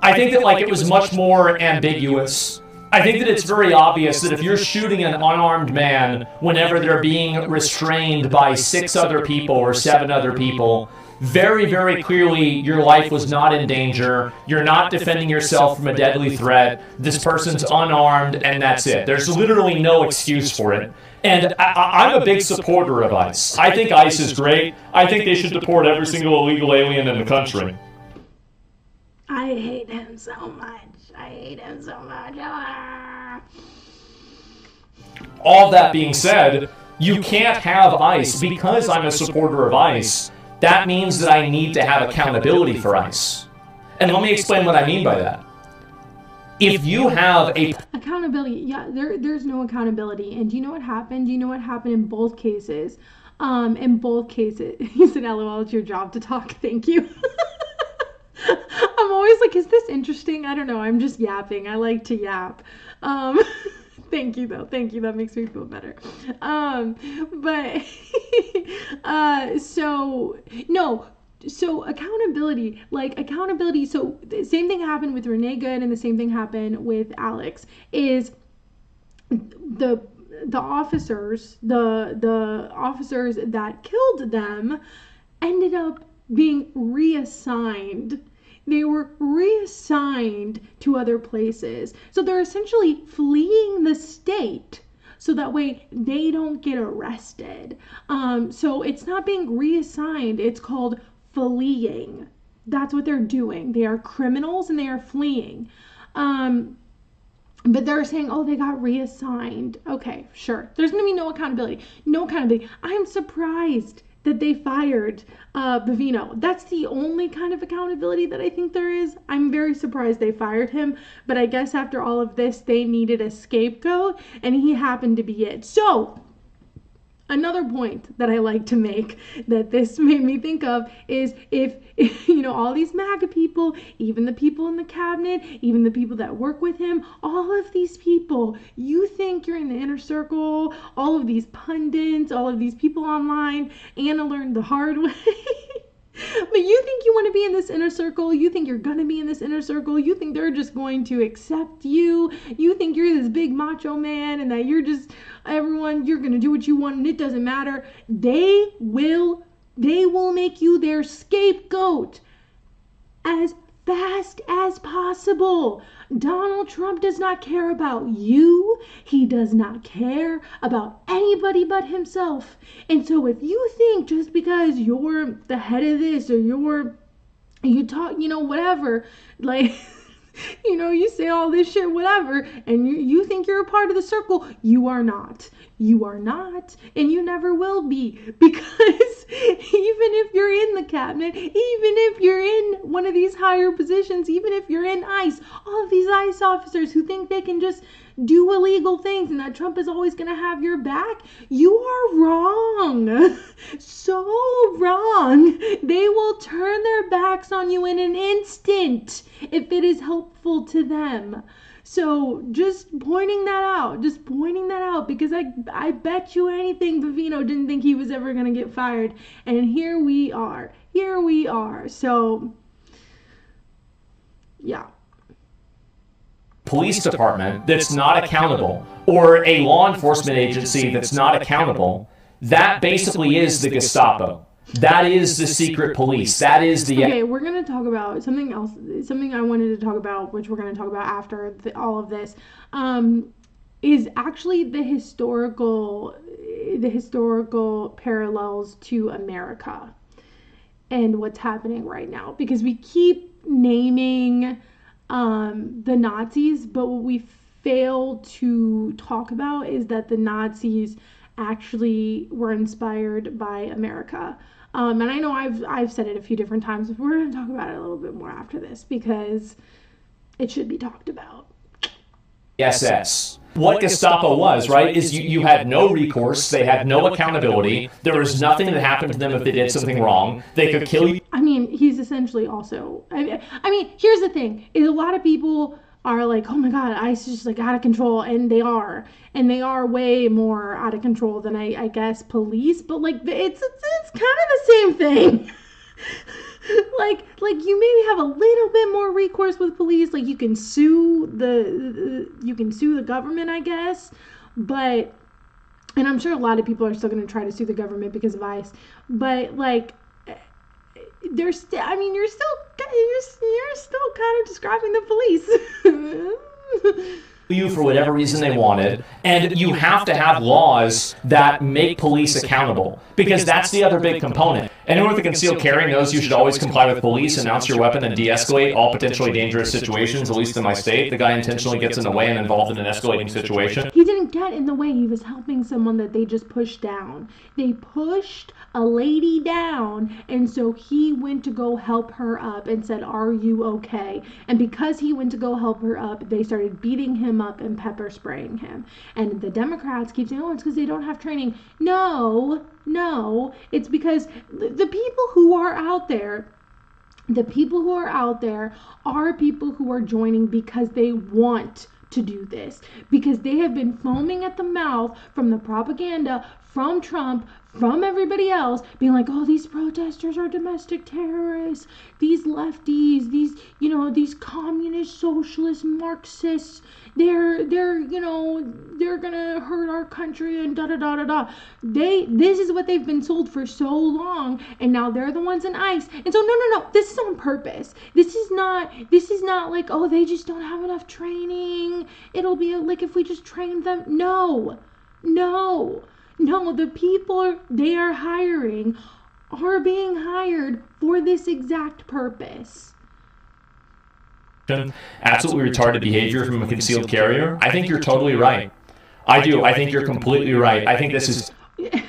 I think that like it was much more ambiguous. I think that it's very obvious that if you're shooting an unarmed man whenever they're being restrained by 6 other people or 7 other people, very, very clearly your life was not in danger. You're not defending yourself from a deadly threat. This person's unarmed, and that's it. There's literally no excuse for it. And I'm a big supporter of ICE. I think ICE is great. I think they should deport every single illegal alien in the country. I hate him so much. I hate him so much. All that being said, you can't have ICE. Because I'm a supporter of ICE, that means that I need to have accountability for ICE. And let me explain what I mean by that. If you have a... Accountability, yeah, there's no accountability. And do you know what happened? Do you know what happened in both cases? In both cases, you said, LOL, it's your job to talk. Thank you. I'm always like, is this interesting? I don't know. I'm just yapping. I like to yap. Thank you, though. Thank you. That makes me feel better. So accountability. So the same thing happened with Renee Good, and the same thing happened with Alex. Is the officers that killed them ended up being reassigned. They were reassigned to other places. So they're essentially fleeing the state so that way they don't get arrested. So it's not being reassigned. It's called fleeing. That's what they're doing. They are criminals and they are fleeing. But they're saying, oh, they got reassigned. Okay, sure. There's going to be no accountability. No accountability. I'm surprised that they fired Bavino. That's the only kind of accountability that I think there is. I'm very surprised they fired him, but I guess after all of this, they needed a scapegoat, and he happened to be it. So, another point that I like to make that this made me think of is if all these MAGA people, even the people in the cabinet, even the people that work with him, all of these people, you think you're in the inner circle, all of these pundits, all of these people online, Anna learned the hard way. But you think you want to be in this inner circle, you think you're going to be in this inner circle, you think they're just going to accept you, you think you're this big macho man and that you're just everyone, you're going to do what you want and it doesn't matter. They will make you their scapegoat as fast as possible. Donald Trump does not care about you. He does not care about anybody but himself. And so if you think just because you're the head of this or you talk, whatever, like You say all this shit, whatever, and you think you're a part of the circle. You are not. You are not, and you never will be, because even if you're in the cabinet, even if you're in one of these higher positions, even if you're in ICE, all of these ICE officers who think they can just do illegal things and that Trump is always going to have your back, you are wrong. So wrong. They will turn their backs on you in an instant if it is helpful to them. So just pointing that out, because I bet you anything Vivino didn't think he was ever going to get fired. And here we are. So, yeah. Police department that's not accountable, or a law enforcement agency that's not accountable, that basically is the Gestapo. That is the secret police. That is the... Okay, we're going to talk about something else, something I wanted to talk about, which we're going to talk about after all of this, is actually the historical parallels to America and what's happening right now. Because we keep naming the Nazis, but what we fail to talk about is that the Nazis actually were inspired by America. And I know I've said it a few different times, but we're going to talk about it a little bit more after this because it should be talked about. SS. What Gestapo was, right, is you had no recourse, they had no accountability, there was nothing that happened to them if they did something wrong, they could kill you. I mean, he's essentially also, I mean, here's the thing, is a lot of people are like, oh my god, ICE is just like out of control, and they are way more out of control than I guess police, but like it's kind of the same thing. like you maybe have a little bit more recourse with police, like you can sue the government, I guess, but, and I'm sure a lot of people are still going to try to sue the government because of ICE, but like there's still, I mean, you're still kind of describing the police. You for whatever reason they wanted, and you have to have laws that make police accountable, because that's the other big component. Anyone with a concealed carry knows you should always comply with police, announce your weapon, and de-escalate all potentially dangerous situations, at least in my state. The guy intentionally gets in the way and involved in an escalating situation. He didn't get in the way, he was helping someone that they just pushed down. They pushed a lady down, and so he went to go help her up and said, are you okay? And because he went to go help her up, they started beating him up and pepper spraying him. And the Democrats keep saying, oh, it's because they don't have training. No, it's because the people who are out there are people who are joining because they want to do this, because they have been foaming at the mouth from the propaganda, from Trump, from everybody else, being like, oh, these protesters are domestic terrorists, these lefties, these communist, socialist, Marxists, they're gonna hurt our country and da-da-da-da-da. This is what they've been sold for so long, and now they're the ones in ICE. And so, no, this is on purpose. This is not like, oh, they just don't have enough training. It'll be like if we just train them. No, the people they are hiring are being hired for this exact purpose. Absolutely retarded behavior from a concealed carrier. I think you're totally right. I do. I think you're completely right. I think this is... This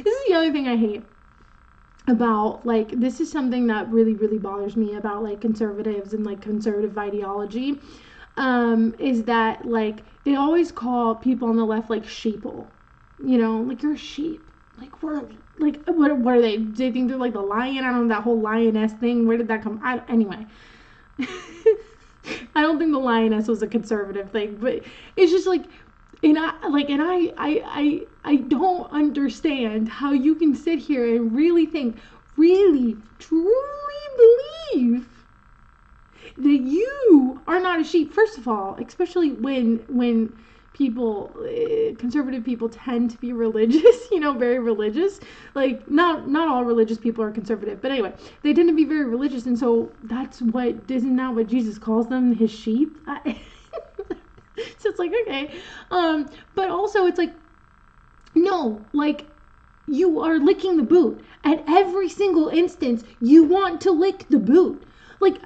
is the other thing I hate about, like, this is something that really, really bothers me about, like, conservatives and, like, conservative ideology, is that, like, they always call people on the left, like, sheeple. Like, you're a sheep. Like, what are they? Do they think they're like the lion? I don't know, that whole lioness thing. Where did that come? Anyway. I don't think the lioness was a conservative thing, but it's just like, I don't understand how you can sit here and really truly believe that you are not a sheep. First of all, especially when people, conservative people tend to be religious, very religious. Like, not all religious people are conservative, but anyway, they tend to be very religious, and so isn't that what Jesus calls them, his sheep? So it's like, okay. But also it's like, no, like, you are licking the boot. At every single instance, you want to lick the boot. Like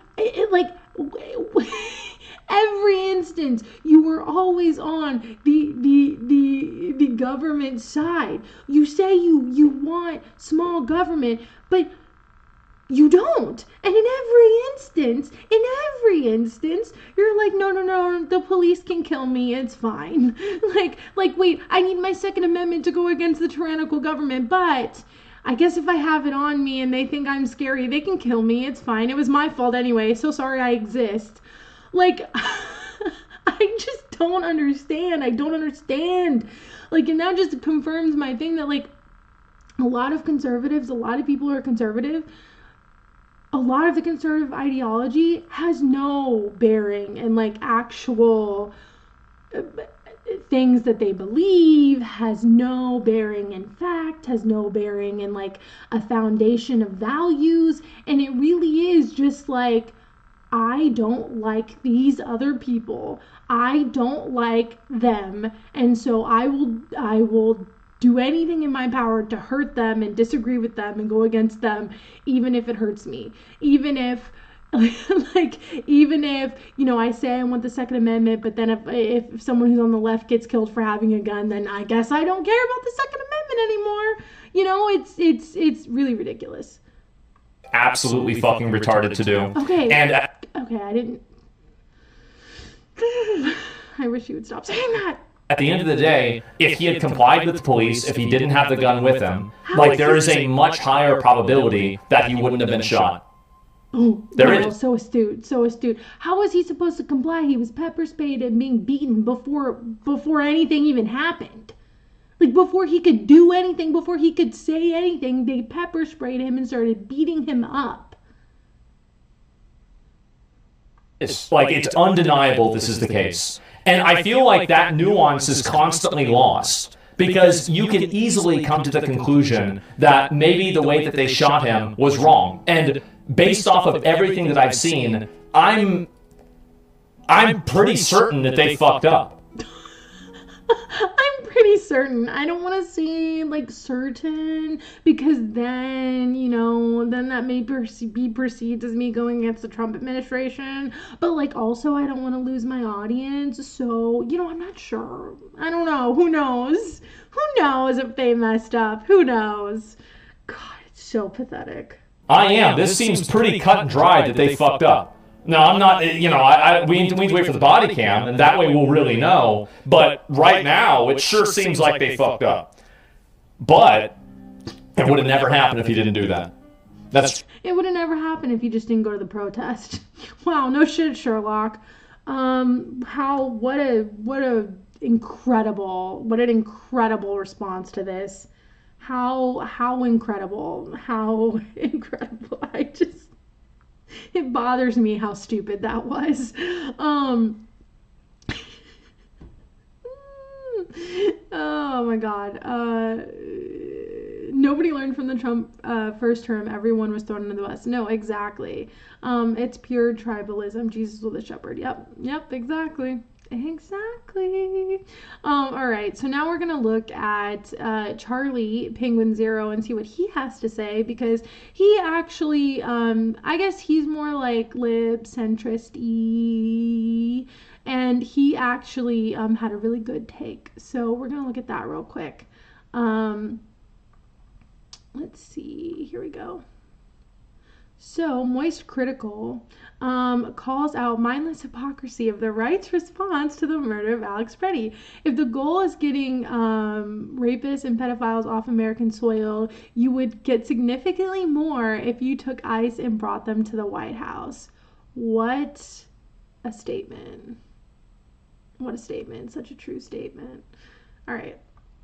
every instance, you were always on the government side. You say you want small government, but you don't. And in every instance, you're like, no, the police can kill me, it's fine. Like, wait, I need my Second Amendment to go against the tyrannical government, but I guess if I have it on me and they think I'm scary, they can kill me, it's fine. It was my fault anyway, so sorry I exist. Like, I just don't understand. I don't understand. Like, and that just confirms my thing that, like, a lot of people who are conservative, a lot of the conservative ideology has no bearing in, like, actual things that they believe, has no bearing in fact, has no bearing in, like, a foundation of values. And it really is just like, I don't like these other people. I don't like them. And so I will do anything in my power to hurt them and disagree with them and go against them, even if it hurts me. Even if I say I want the Second Amendment, but then if someone who's on the left gets killed for having a gun, then I guess I don't care about the Second Amendment anymore. It's really ridiculous. Absolutely fucking retarded to do. Okay. And okay, I didn't. I wish you would stop saying that. at the end of the day, if he had complied with the police, if he didn't have the gun with him, like, there is a much higher probability that he wouldn't have been shot. Oh, wow, so astute. How was he supposed to comply? He was pepper sprayed and being beaten before anything even happened. Like, before he could do anything, before he could say anything, they pepper sprayed him and started beating him up. It's undeniable this is the case. And I feel like that nuance is constantly lost, because you can easily come to the conclusion that maybe the way that they shot him was wrong. And based off of everything that I've seen, I'm pretty certain that they fucked up. I'm pretty certain. I don't want to say, like, certain, because then, then that may be perceived as me going against the Trump administration. But, like, also I don't want to lose my audience. So, I'm not sure. I don't know. Who knows? Who knows if they messed up? Who knows? God, it's so pathetic. I am. This seems pretty cut and dry that they fucked up. No, I'm not, we need to wait for the body cam, and that way we'll really know. But right now, it sure seems like they fucked up. But it would have never happened if he didn't do that. It would have never happened if he just didn't go to the protest. Wow, no shit, Sherlock. What an incredible response to this. How incredible. It bothers me how stupid that was. Oh my God. Nobody learned from the Trump first term. Everyone was thrown into the bus. No, exactly. It's pure tribalism. Jesus was a shepherd. Yep, exactly. All right, so now we're gonna look at Charlie Penguin Zero and see what he has to say, because he actually, I guess he's more like lib centrist-y, and he actually had a really good take. So we're gonna look at that real quick. Let's see. Here we go. So, Moist Critical calls out mindless hypocrisy of the right's response to the murder of Alex Preddy. If the goal is getting rapists and pedophiles off American soil, you would get significantly more if you took ICE and brought them to the White House. What a statement. What a statement. Such a true statement. All right.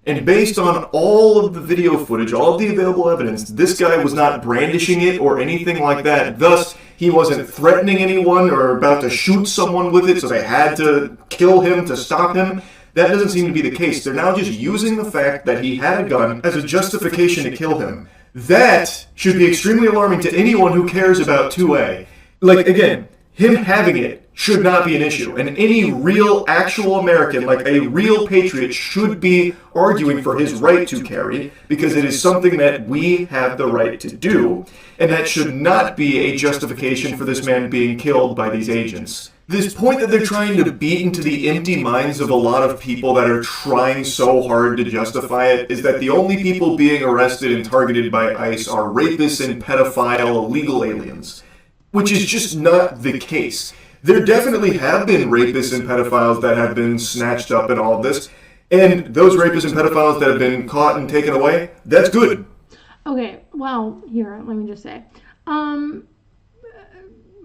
And based on all of the video footage, all of the available evidence, this guy was not brandishing it or anything like that. Thus, he wasn't threatening anyone or about to shoot someone with it, so they had to kill him to stop him. That doesn't seem to be the case. They're now just using the fact that he had a gun as a justification to kill him. That should be extremely alarming to anyone who cares about 2A. Like, again, him having it should not be an issue. And any real, actual American, like a real patriot, should be arguing for his right to carry, because it is something that we have the right to do, and that should not be a justification for this man being killed by these agents. This point that they're trying to beat into the empty minds of a lot of people that are trying so hard to justify it is that the only people being arrested and targeted by ICE are rapists and pedophile illegal aliens, which is just not the case. There definitely have been rapists and pedophiles that have been snatched up in all of this, and those rapists and pedophiles that have been caught and taken away, that's good. Okay, well, here, let me just say, I'm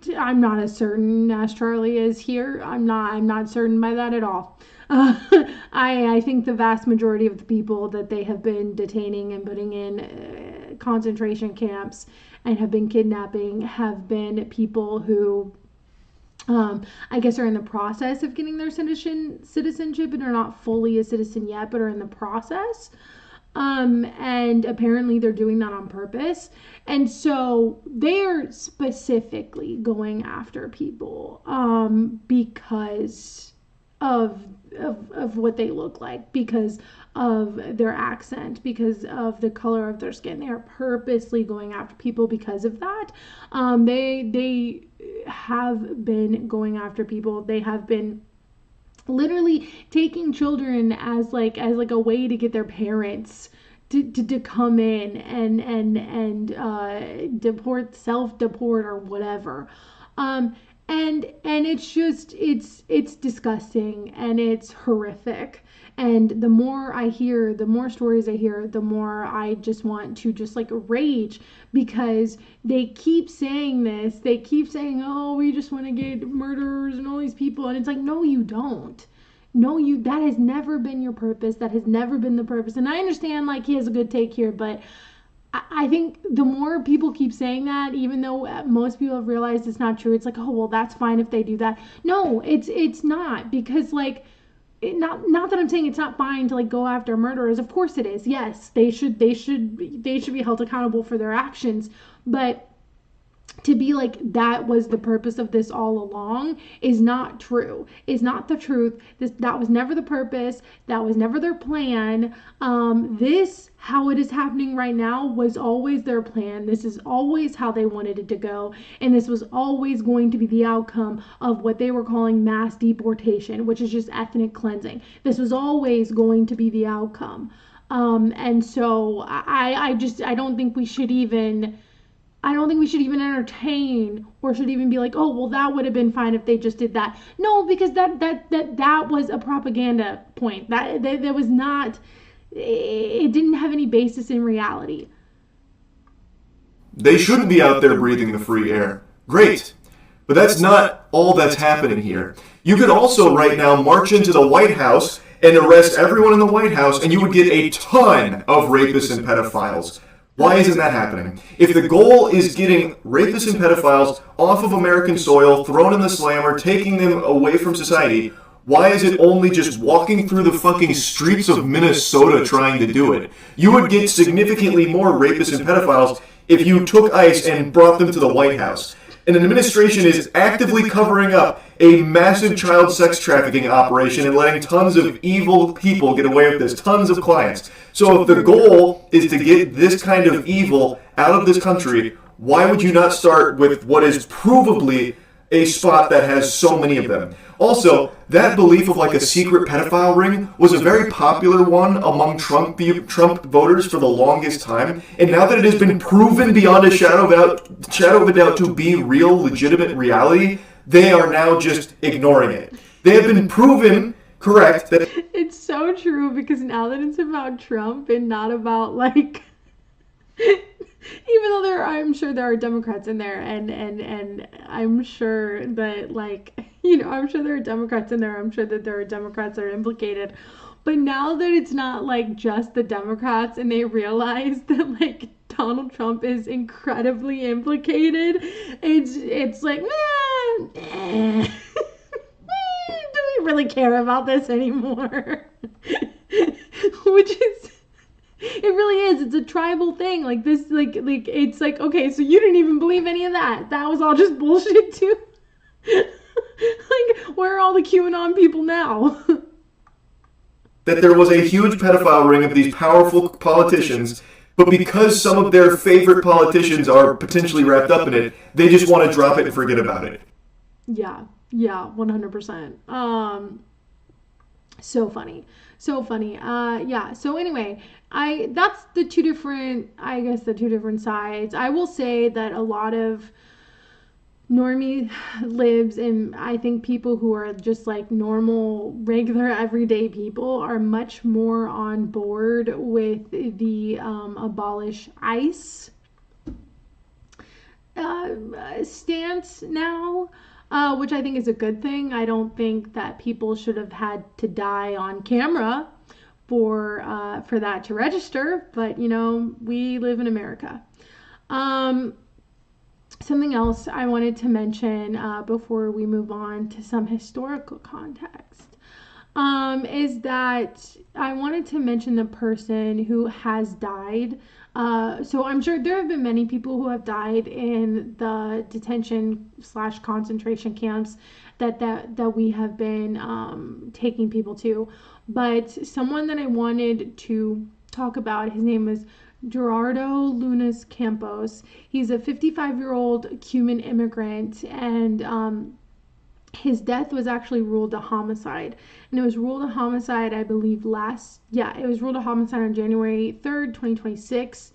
not as certain as Charlie is here. I'm not certain by that at all. I think the vast majority of the people that they have been detaining and putting in concentration camps and have been kidnapping have been people who I guess are in the process of getting their citizenship and are not fully a citizen yet, but are in the process. And apparently they're doing that on purpose. And so they're specifically going after people because of what they look like, because of their accent, because of the color of their skin. They are purposely going after people because of that. They have been going after people. They have been literally taking children as like a way to get their parents to come in and self-deport or whatever. And it's just it's disgusting and it's horrific. And the more I hear, the more stories I hear, the more I just want to just like rage, because they keep saying this. They keep saying, oh, we just want to get murderers and all these people. And it's like, no, you don't. No, that has never been your purpose. That has never been the purpose. And I understand like he has a good take here, but I think the more people keep saying that, even though most people have realized it's not true, it's like, oh, well, that's fine if they do that. No, it's not, because like, not that I'm saying it's not fine to like go after murderers. Of course it is. Yes, they should be held accountable for their actions. But to be like that was the purpose of this all along is not true. Is not the truth. That was never the purpose. That was never their plan. This, how it is happening right now, was always their plan. This is always how they wanted it to go, and this was always going to be the outcome of what they were calling mass deportation, which is just ethnic cleansing. This was always going to be the outcome. And so I don't think we should even entertain or should even be like, oh, well, that would have been fine if they just did that. No, because that was a propaganda point. That was not, it didn't have any basis in reality. They shouldn't be out there breathing the free air. Great. But that's not all that's happening here. You could also right now march into the White House and arrest everyone in the White House, and you would get a ton of rapists and pedophiles. Why isn't that happening? If the goal is getting rapists and pedophiles off of American soil, thrown in the slammer, taking them away from society, why is it only just walking through the fucking streets of Minnesota trying to do it? You would get significantly more rapists and pedophiles if you took ICE and brought them to the White House. An administration is actively covering up a massive child sex trafficking operation and letting tons of evil people get away with this, tons of clients. So if the goal is to get this kind of evil out of this country, why would you not start with what is provably a spot that has so many of them? Also, that belief of like a secret pedophile ring was a very popular one among Trump voters for the longest time. And now that it has been proven beyond a shadow of a doubt to be real, legitimate reality, they are now just ignoring it. They have been proven correct that it's so true, because now that it's about Trump and not about like even though I'm sure there are Democrats in there, and I'm sure that like, you know, I'm sure there are Democrats in there. I'm sure that there are Democrats that are implicated. But now that it's not like just the Democrats and they realize that like Donald Trump is incredibly implicated, it's like, do we really care about this anymore? Which is, it really is. It's a tribal thing. Like this, like it's like, okay, so you didn't even believe any of that. That was all just bullshit too. all the QAnon people now. That there was a huge pedophile ring of these powerful politicians, but because some of their favorite politicians are potentially wrapped up in it, they just want to drop it and forget about it. Yeah, 100%. So funny. Yeah, so anyway, that's the two different sides. I will say that a lot of normie libs, and I think people who are just like normal, regular, everyday people are much more on board with the abolish ICE stance now, which I think is a good thing. I don't think that people should have had to die on camera for that to register, but we live in America. Something else I wanted to mention before we move on to some historical context is that I wanted to mention the person who has died. So I'm sure there have been many people who have died in the detention/concentration camps that we have been taking people to. But someone that I wanted to talk about, his name is Gerardo Lunas Campos. He's a 55-year-old Cuban immigrant, and his death was actually ruled a homicide. And it was ruled a homicide, I believe, it was ruled a homicide on January 3rd, 2026.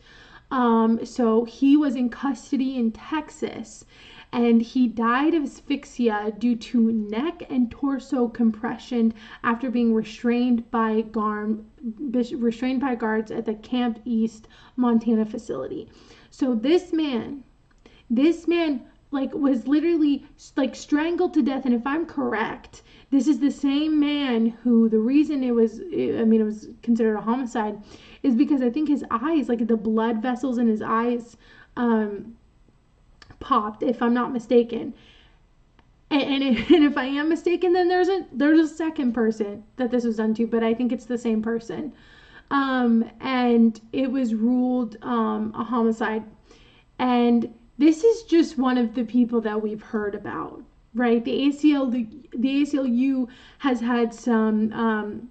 So he was in custody in Texas, and he died of asphyxia due to neck and torso compression after being restrained by guards at the Camp East, Montana facility. So this man was literally strangled to death. And if I'm correct, this is the same man who the reason it was considered a homicide is because I think his eyes, the blood vessels in his eyes, popped, if I'm not mistaken. And if I am mistaken, then there's a second person that this was done to, but I think it's the same person. And it was ruled a homicide. And this is just one of the people that we've heard about, right? The ACLU has had some,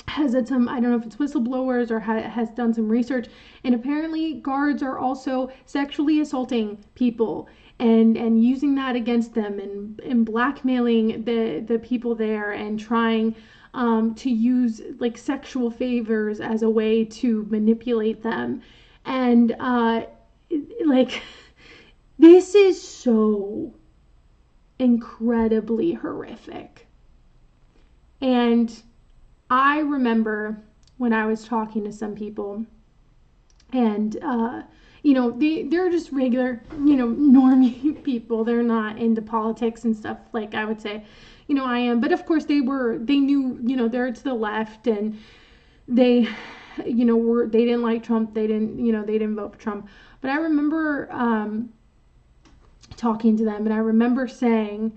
I don't know if it's whistleblowers or has done some research, and apparently guards are also sexually assaulting people and using that against them and blackmailing the people there and trying to use sexual favors as a way to manipulate them. And this is so incredibly horrific. And I remember when I was talking to some people, and they're just regular, normie people. They're not into politics and stuff like I would say, I am. But of course they knew, they're to the left, and they, they didn't like Trump. They didn't vote for Trump. But I remember talking to them, and I remember saying,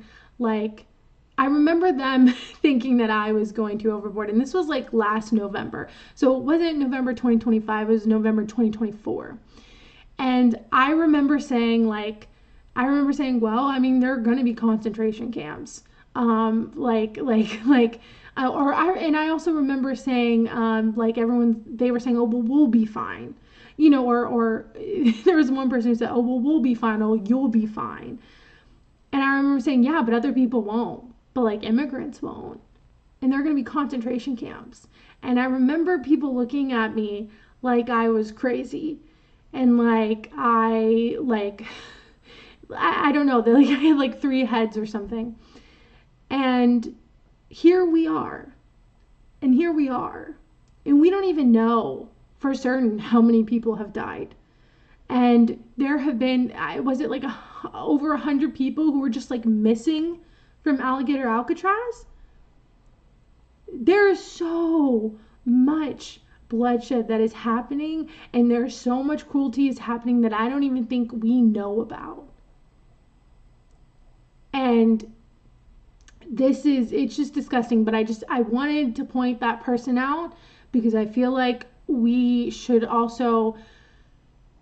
I remember them thinking that I was going too overboard. And this was last November. So it wasn't November 2025, it was November 2024. And I remember saying, well, there are going to be concentration camps. And I also remember saying, everyone, they were saying, oh, well, we'll be fine. Or there was one person who said, oh, well, we'll be fine. Oh, you'll be fine. And I remember saying, yeah, but other people won't. But immigrants won't. And there are going to be concentration camps. And I remember people looking at me like I was crazy. And I don't know, I had 3 heads or something. And here we are. And we don't even know for certain how many people have died. And there have been, over 100 people who were just missing from Alligator Alcatraz? There is so much bloodshed that is happening, and there's so much cruelty is happening that I don't even think we know about. And it's just disgusting, but I wanted to point that person out because I feel like we should also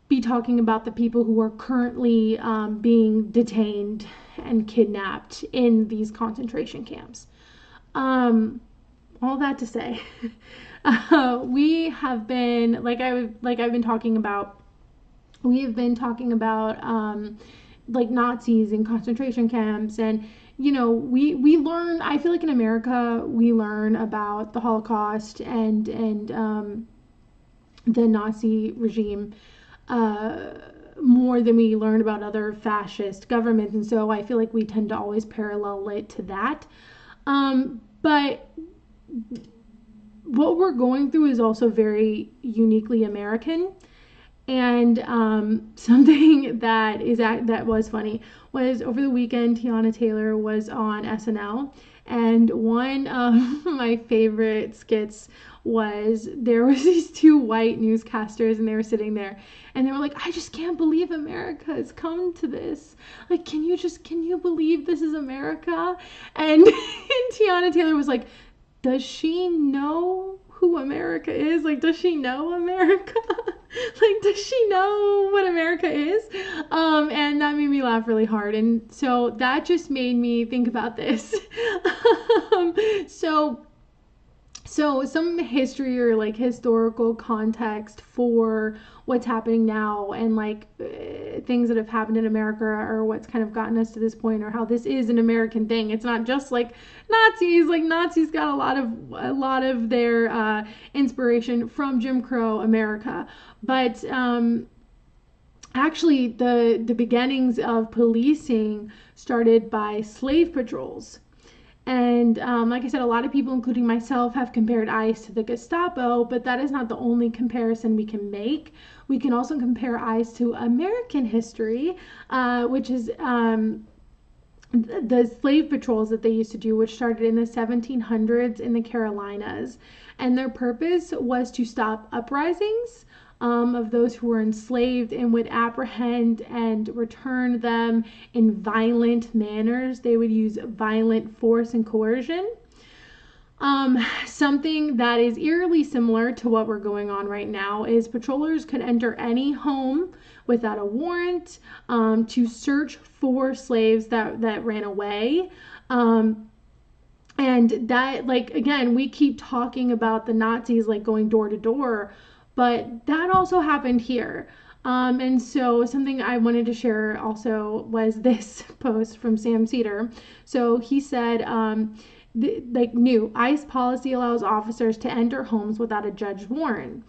be talking about the people who are currently being detained and kidnapped in these concentration camps. All that to say, we have been, like I've been talking about, we have been talking about like Nazis in concentration camps, and we learn. I feel like in America we learn about the Holocaust and the Nazi regime more than we learn about other fascist governments, and so I feel like we tend to always parallel it to that. But what we're going through is also very uniquely American. And something that was funny was over the weekend, Tiana Taylor was on SNL, and one of my favorite skits was there was these two white newscasters, and they were sitting there, and they were like, I just can't believe America has come to this. Like, can you believe this is America? And Tiana Taylor was like, does she know who America is? Like, does she know America? Like, does she know what America is? And that made me laugh really hard. And so that just made me think about this. So some history or like historical context for what's happening now, and like things that have happened in America, or what's kind of gotten us to this point, or how this is an American thing. It's not just like Nazis. Like, Nazis got a lot of their inspiration from Jim Crow America, but actually the beginnings of policing started by slave patrols. And like I said, a lot of people, including myself, have compared ICE to the Gestapo, but that is not the only comparison we can make. We can also compare ICE to American history, which is the slave patrols that they used to do, which started in the 1700s in the Carolinas. And their purpose was to stop uprisings of those who were enslaved, and would apprehend and return them in violent manners. They would use violent force and coercion. Something that is eerily similar to what we're going on right now is patrollers could enter any home without a warrant to search for slaves that ran away. And that, like, again, we keep talking about the Nazis like going door to door, but that also happened here. And so something I wanted to share also was this post from Sam Cedar. So he said, new ICE policy allows officers to enter homes without a judge warrant.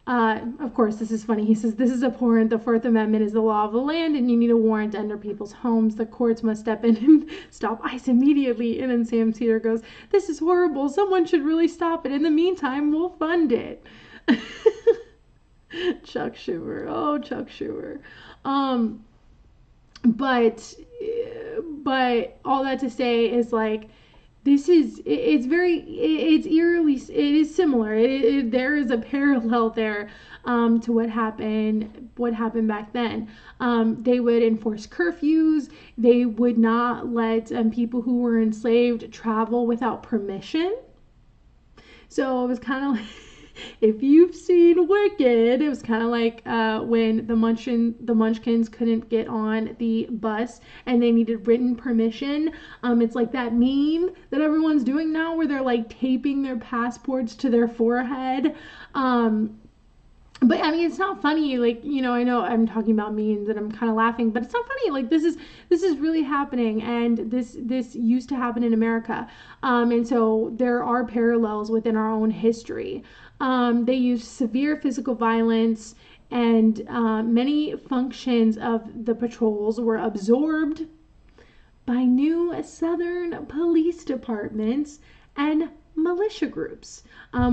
Of course, this is funny. He says, this is abhorrent. The Fourth Amendment is the law of the land, and you need a warrant to enter people's homes. The courts must step in and stop ICE immediately. And then Sam Cedar goes, this is horrible. Someone should really stop it. In the meantime, we'll fund it. Chuck Schumer. Oh, Chuck Schumer. But all that to say is, like, it's eerily, it is similar. There is a parallel there to what happened back then. They would enforce curfews. They would not let people who were enslaved travel without permission. So it was kind of like, if you've seen Wicked, it was kind of like when the Munchkins couldn't get on the bus and they needed written permission. It's like that meme that everyone's doing now where they're like taping their passports to their forehead. But I mean, it's not funny. Like, I know I'm talking about memes and I'm kind of laughing, but it's not funny. Like, this is really happening, and this used to happen in America. And so there are parallels within our own history. They used severe physical violence, and many functions of the patrols were absorbed by new Southern police departments and militia groups,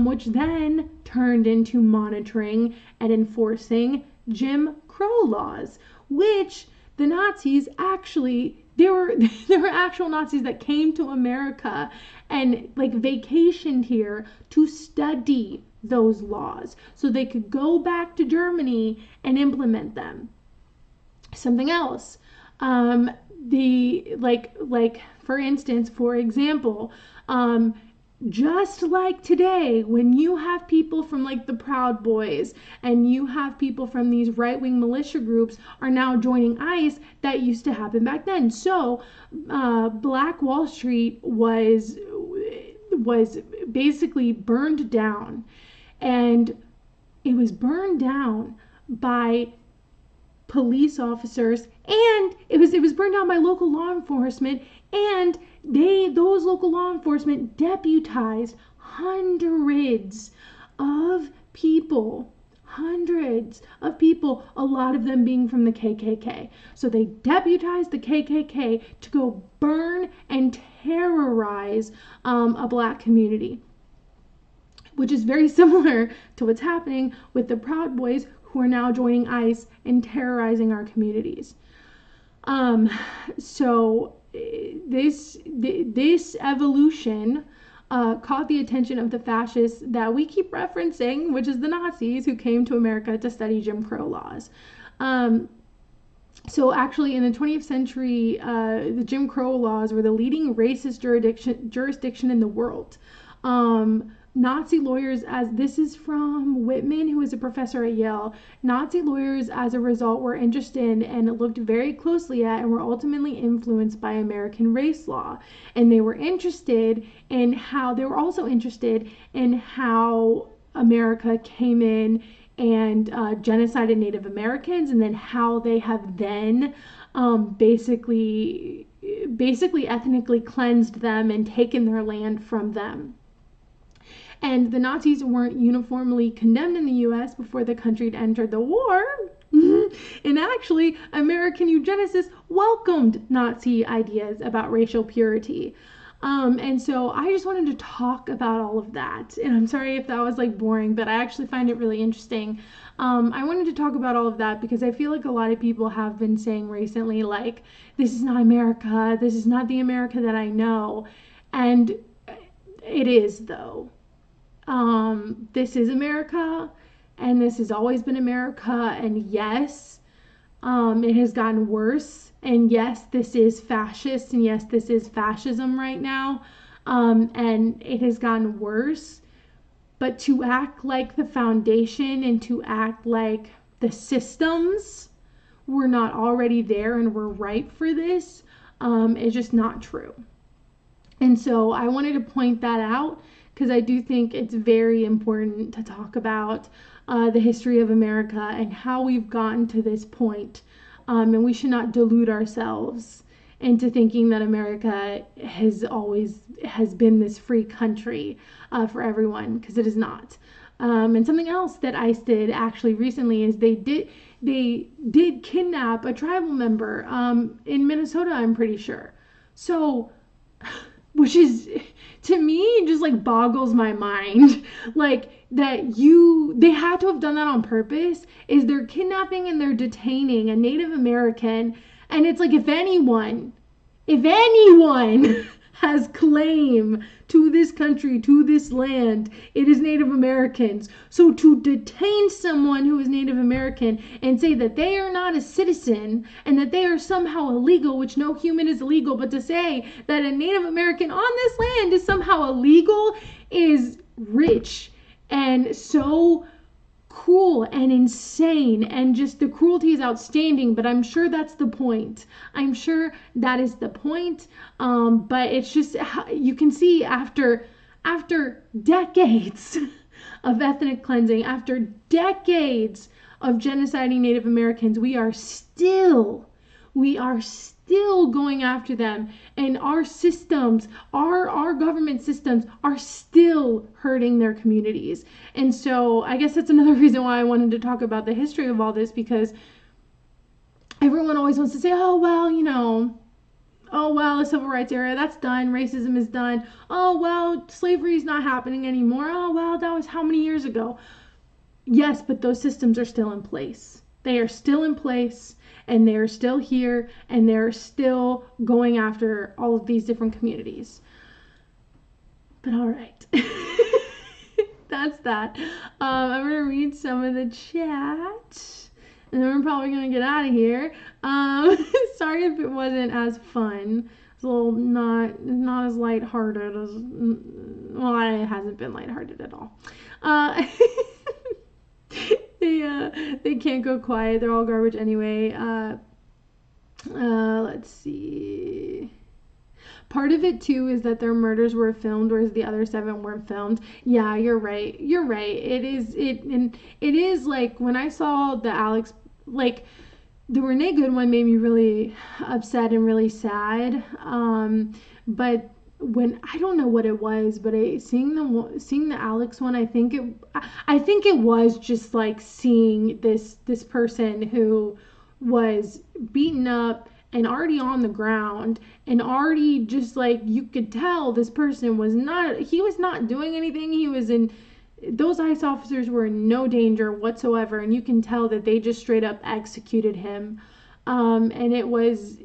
which then turned into monitoring and enforcing Jim Crow laws, which the Nazis actually, there were actual Nazis that came to America and like vacationed here to study those laws so they could go back to Germany and implement them. Something else, for example, just like today, when you have people from like the Proud Boys and you have people from these right-wing militia groups are now joining ICE, that used to happen back then. So Black Wall Street was basically burned down, and it was burned down by police officers, and it was burned down by local law enforcement, and those local law enforcement deputized hundreds of people, a lot of them being from the KKK. So they deputized the KKK to go burn and terrorize a black community, which is very similar to what's happening with the Proud Boys, who are now joining ICE and terrorizing our communities. So this evolution caught the attention of the fascists that we keep referencing, which is the Nazis, who came to America to study Jim Crow laws. So actually, in the 20th century, the Jim Crow laws were the leading racist jurisdiction in the world. Nazi lawyers, as this is from Whitman, who is a professor at Yale, Nazi lawyers as a result were interested and looked very closely at and were ultimately influenced by American race law. And they were also interested in how America came in and genocided Native Americans, and then how they have then basically ethnically cleansed them and taken their land from them. And the Nazis weren't uniformly condemned in the US before the country had entered the war. And actually, American eugenicists welcomed Nazi ideas about racial purity. And so I just wanted to talk about all of that. And I'm sorry if that was like boring, but I actually find it really interesting. I wanted to talk about all of that because I feel like a lot of people have been saying recently, like, this is not America. This is not the America that I know. And it is, though. This is America, and this has always been America, and yes, it has gotten worse, and yes, this is fascist, and yes, this is fascism right now, and it has gotten worse, but to act like the foundation and to act like the systems were not already there and were ripe for this is just not true. And so I wanted to point that out, because I do think it's very important to talk about the history of America and how we've gotten to this point. And we should not delude ourselves into thinking that America has been this free country for everyone, because it is not. And something else that ICE did actually recently is they did kidnap a tribal member in Minnesota, I'm pretty sure. So, which is, to me, just like boggles my mind. Like, they had to have done that on purpose. Is they're kidnapping and they're detaining a Native American, and it's like, if anyone has claim to this country, to this land, it is Native Americans. So to detain someone who is Native American and say that they are not a citizen and that they are somehow illegal, which no human is illegal, but to say that a Native American on this land is somehow illegal is rich and so cruel and insane, and just the cruelty is outstanding. But I'm sure that's the point. I'm sure that is the point. But it's just, you can see after decades of ethnic cleansing, after decades of genociding Native Americans, we are still going after them, and our systems, our government systems are still hurting their communities. And so I guess that's another reason why I wanted to talk about the history of all this, because everyone always wants to say, oh well, the civil rights era, that's done, racism is done, oh well, slavery is not happening anymore, oh well, that was how many years ago. Yes, but those systems are still in place. They are still in place, and they're still here, and they're still going after all of these different communities. But all right. That's that. I'm going to read some of the chat, and then we're probably going to get out of here. Sorry if it wasn't as fun. It's a little not as lighthearted well, it hasn't been lighthearted at all. Uh, they can't go quiet. They're all garbage anyway. Let's see. Part of it too is that their murders were filmed, whereas the other 7 weren't filmed. Yeah, you're right. You're right. And it is like when I saw the Alex, like the Renee Good one made me really upset and really sad. But when I don't know what it was, but seeing the Alex one, I think it was just like seeing this person who was beaten up and already on the ground and already just like you could tell this person was not doing anything. Those ICE officers were in no danger whatsoever, and you can tell that they just straight up executed him. And it was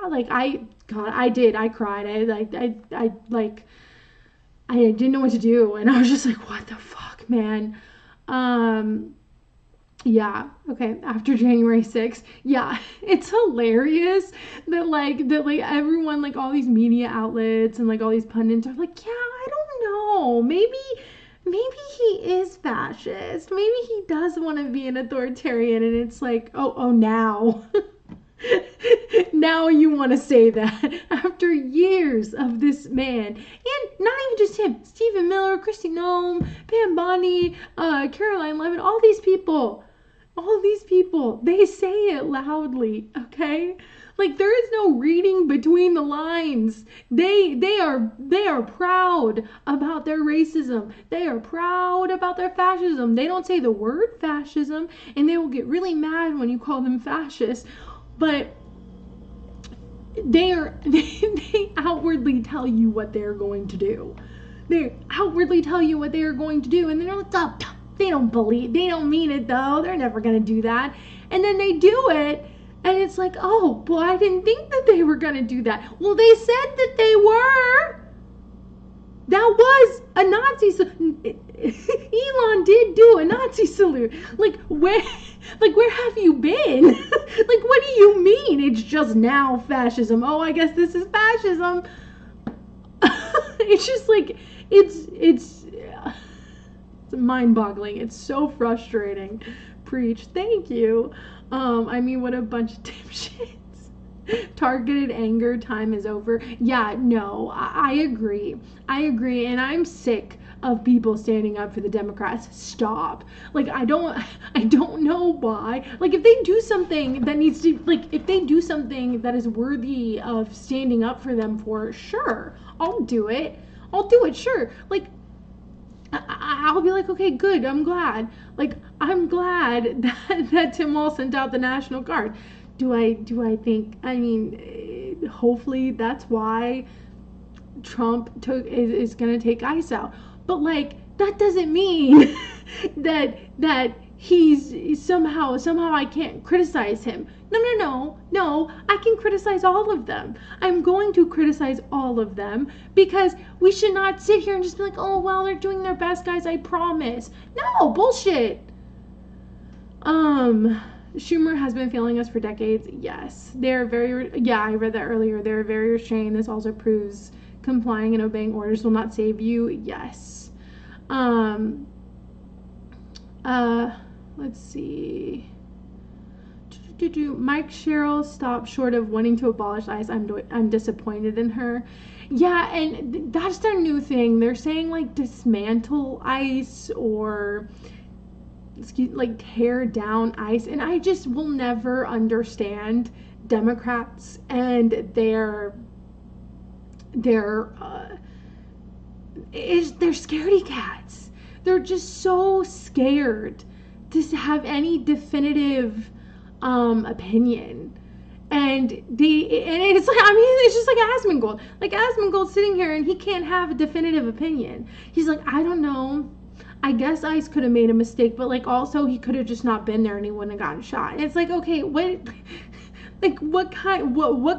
like I cried. I didn't know what to do, and I was just like, what the fuck, man. Yeah, okay, after January 6th, yeah, it's hilarious that everyone, like all these media outlets and like all these pundits are like, yeah, I don't know, maybe he is fascist, maybe he does want to be an authoritarian, and it's like, oh now. Now you want to say that after years of this man, and not even just him, Stephen Miller, Kristi Noem, Pam Bondi, Caroline Levin, all these people, they say it loudly, okay? Like there is no reading between the lines. They are proud about their racism. They are proud about their fascism. They don't say the word fascism, and they will get really mad when you call them fascist. But they outwardly tell you what they're going to do. They outwardly tell you what they are going to do, and they're like, oh, they don't mean it though. They're never going to do that. And then they do it, and it's like, oh, well, I didn't think that they were going to do that. Well, they said that they were. That was a Nazi salute. Elon did do a Nazi salute. Like where have you been? Like, what do you mean it's just now fascism? Oh, I guess this is fascism. It's just like, it's mind-boggling. It's so frustrating. Preach. Thank you. I mean, what a bunch of dipshits. Targeted anger, time is over. Yeah, no, I agree. And I'm sick of people standing up for the Democrats. Stop. Like, I don't know why. Like, if they do something that needs to, like, if they do something that is worthy of standing up for them for, sure, I'll do it, sure. Like, I'll be like, okay, good, I'm glad. Like, I'm glad that Tim Walz sent out the National Guard. Do I think, I mean, hopefully that's why Trump is going to take ICE out. But, like, that doesn't mean that he's somehow I can't criticize him. No, I can criticize all of them. I'm going to criticize all of them because we should not sit here and just be like, oh, well, they're doing their best, guys, I promise. No, bullshit. Schumer has been failing us for decades. Yes. They're very, I read that earlier. They're very restrained. This also proves complying and obeying orders will not save you. Yes. Let's see. Mike Sherrill stopped short of wanting to abolish ICE. I'm disappointed in her. Yeah, and that's their new thing. They're saying, like, dismantle ICE or like tear down ICE, and I just will never understand Democrats and their scaredy cats. They're just so scared to have any definitive opinion. And it's like, I mean, it's just like Asmongold. Like, Asmongold's sitting here and he can't have a definitive opinion. He's like, I don't know. I guess ICE could have made a mistake, but, like, also he could have just not been there and he wouldn't have gotten shot. And it's like, okay, what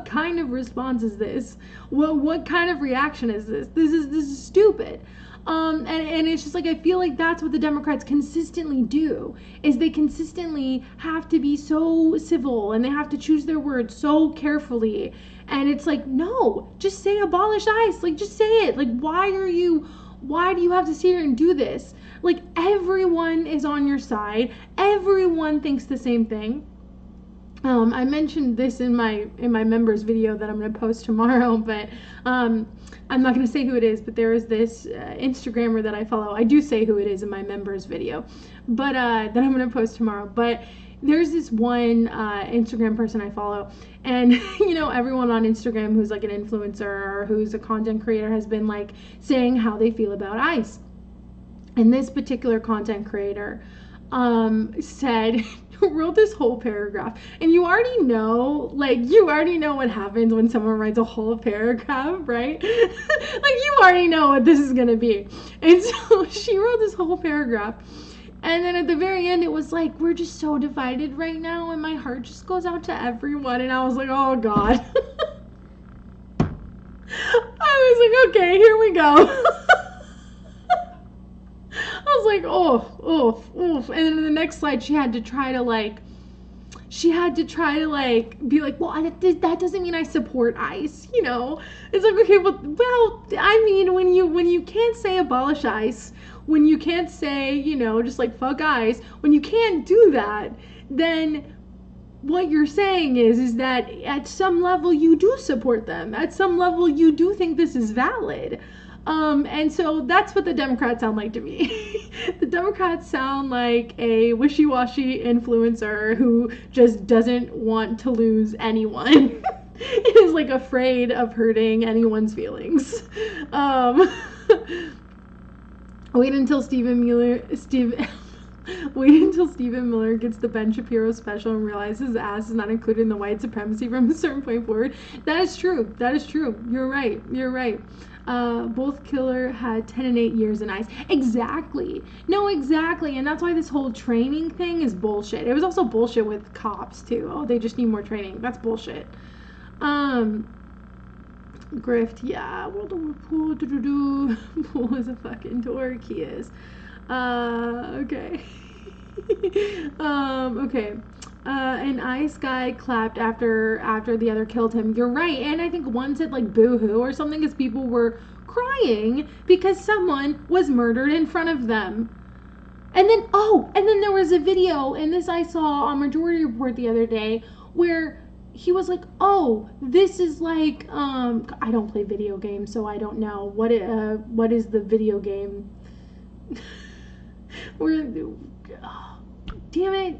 kind of response is this? What kind of reaction is this? This is stupid. And it's just like, I feel like that's what the Democrats consistently do, is they consistently have to be so civil and they have to choose their words so carefully. And it's like, no, just say abolish ICE. Like, just say it. Like, why are you Why do you have to sit here and do this? Like, everyone is on your side. Everyone thinks the same thing. I mentioned this in my members video that I'm going to post tomorrow, but I'm not going to say who it is. But there is this Instagrammer that I follow. I do say who it is in my members video, but that I'm going to post tomorrow. But there's this one Instagram person I follow, and everyone on Instagram who's like an influencer or who's a content creator has been like saying how they feel about ICE. And this particular content creator said wrote this whole paragraph, and you already know what happens when someone writes a whole paragraph, right? Like, you already know what this is gonna be. And so she wrote this whole paragraph, and then at the very end it was like, we're just so divided right now, and my heart just goes out to everyone. And I was like, oh God. I was like, okay, here we go. I was like, oh, oof. And then in the next slide, she had to try to be like, well, that doesn't mean I support ICE, It's like, okay, well, I mean, when you can't say abolish ICE, when you can't say, just like fuck ICE, when you can't do that, then what you're saying is that at some level you do support them. At some level you do think this is valid. And so that's what the Democrats sound like to me. The Democrats sound like a wishy-washy influencer who just doesn't want to lose anyone. Is like afraid of hurting anyone's feelings. Wait until Stephen Miller gets the Ben Shapiro special and realizes his ass is not included in the white supremacy from a certain point forward. That is true. You're right. Both killer had 10 and 8 years in ICE. Exactly. And that's why this whole training thing is bullshit. It was also bullshit with cops too. Oh, they just need more training. That's bullshit. Grift, yeah. World of Pool, Pool is a fucking dork. He is. Okay. Okay. An ICE guy clapped after the other killed him. You're right. And I think one said like boo-hoo or something, because people were crying because someone was murdered in front of them. And then there was a video, and this I saw on Majority Report the other day, where he was like, oh, this is like, I don't play video games, so I don't know. What is the video game? Damn it.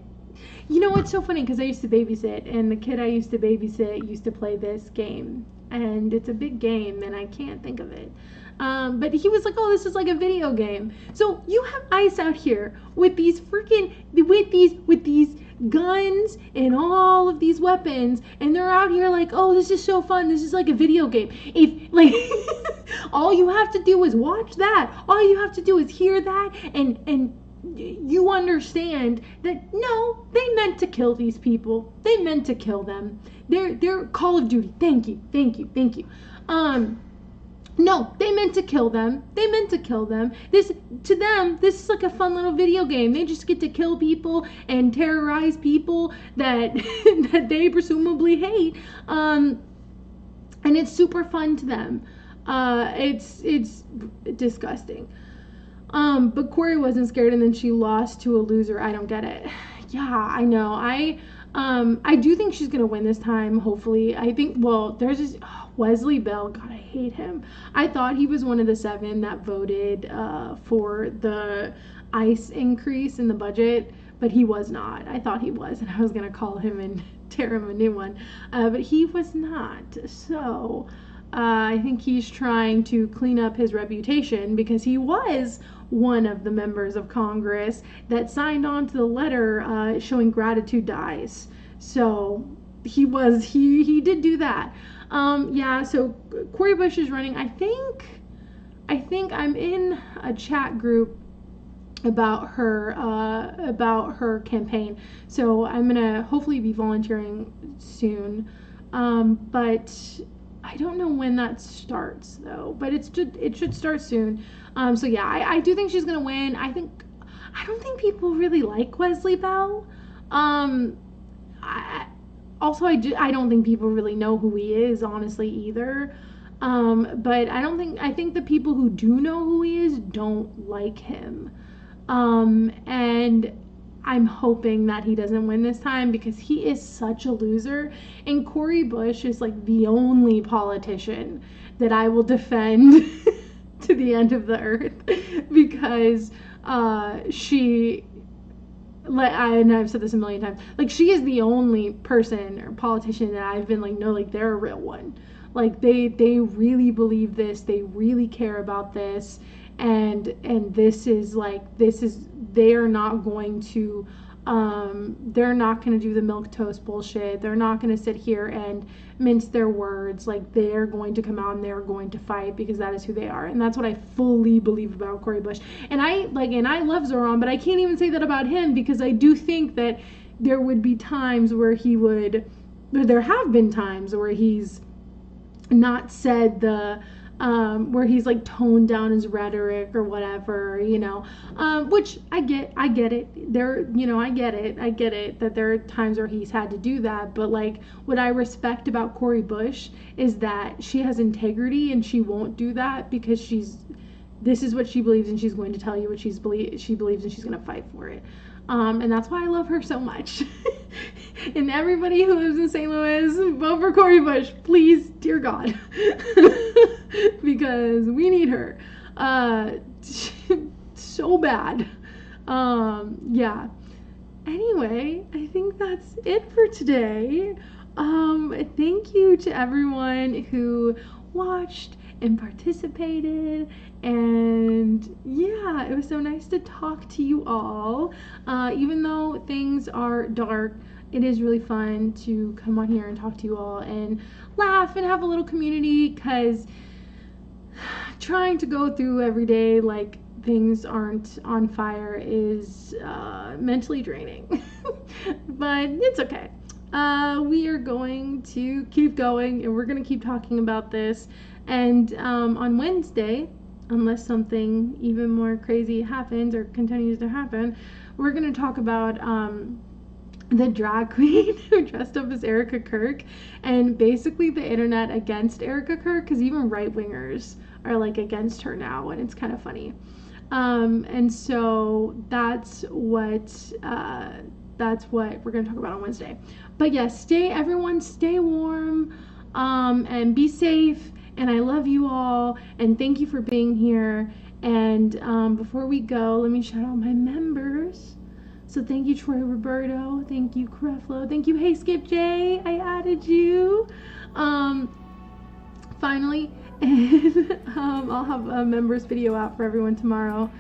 It's so funny because I used to babysit, and the kid I used to babysit used to play this game, and it's a big game, and I can't think of it. But he was like, oh, this is like a video game. So you have ICE out here with these guns and all of these weapons, and they're out here like, oh, this is so fun, this is like a video game. If like all you have to do is watch that, all you have to do is hear that, and you understand that no, they meant to kill these people. They meant to kill them. They're Call of Duty. Thank you. No, they meant to kill them. This, to them, this is like a fun little video game. They just get to kill people and terrorize people that that they presumably hate. And it's super fun to them. It's disgusting. But Corey wasn't scared, and then she lost to a loser. I don't get it. Yeah, I know. I do think she's gonna win this time. Hopefully, I think. Well, there's this Wesley Bell. God, I hate him. I thought he was one of the 7 that voted for the ICE increase in the budget, but he was not. I thought he was, and I was gonna call him and tear him a new one, but he was not. So. I think he's trying to clean up his reputation, because he was one of the members of Congress that signed on to the letter showing gratitude to ICE. So he did do that. Yeah, so Cori Bush is running. I think I'm in a chat group about her campaign. So I'm gonna hopefully be volunteering soon. But I don't know when that starts though, but it should start soon. So yeah, I do think she's gonna win. I don't think people really like Wesley Bell. I don't think people really know who he is, honestly, either. But I think the people who do know who he is don't like him. And I'm hoping that he doesn't win this time because he is such a loser. And Cori Bush is like the only politician that I will defend to the end of the earth because and I've said this a million times, like she is the only person or politician that I've been like, no, like they're a real one. Like they really believe this, they really care about this, and this is they are not going to they're not going to do the milquetoast bullshit. They're not going to sit here and mince their words. Like they're going to come out and they're going to fight because that is who they are. And that's what I fully believe about Cori Bush. And I love Zoran, but I can't even say that about him because I do think that there would be times where there have been times where he's not said where he's like toned down his rhetoric or whatever, which I get it. There, I get it that there are times where he's had to do that. But like, what I respect about Cori Bush is that she has integrity and she won't do that because this is what she believes and she's going to tell you what she believes and she's going to fight for it. And that's why I love her so much. And everybody who lives in St. Louis, vote for Cori Bush, please, dear God. Because we need her. So bad. Yeah. Anyway, I think that's it for today. Thank you to everyone who watched and participated, and yeah, it was so nice to talk to you all. Even though things are dark, it is really fun to come on here and talk to you all and laugh and have a little community, because trying to go through every day like things aren't on fire is mentally draining. But it's okay. We are going to keep going and we're going to keep talking about this. And on Wednesday, unless something even more crazy happens or continues to happen, we're going to talk about the drag queen who dressed up as Erica Kirk, and basically the internet against Erica Kirk, because even right-wingers are like against her now, and it's kind of funny. And so that's what we're going to talk about on Wednesday. But yes, everyone stay warm, and be safe. And I love you all, and thank you for being here. And before we go, let me shout out my members. So thank you, Troy Roberto. Thank you, Creflo. Thank you, Hey Skip J. I added you. Finally, and I'll have a members video out for everyone tomorrow.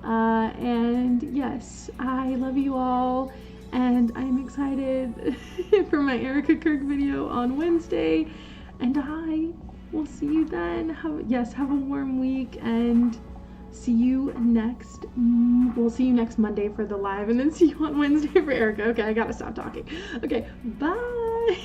And yes, I love you all, and I'm excited for my Erica Kirk video on Wednesday. And I will see you then. Have a warm week, and we'll see you next Monday for the live, and then see you on Wednesday for Erica. Okay, I gotta stop talking. Okay, bye.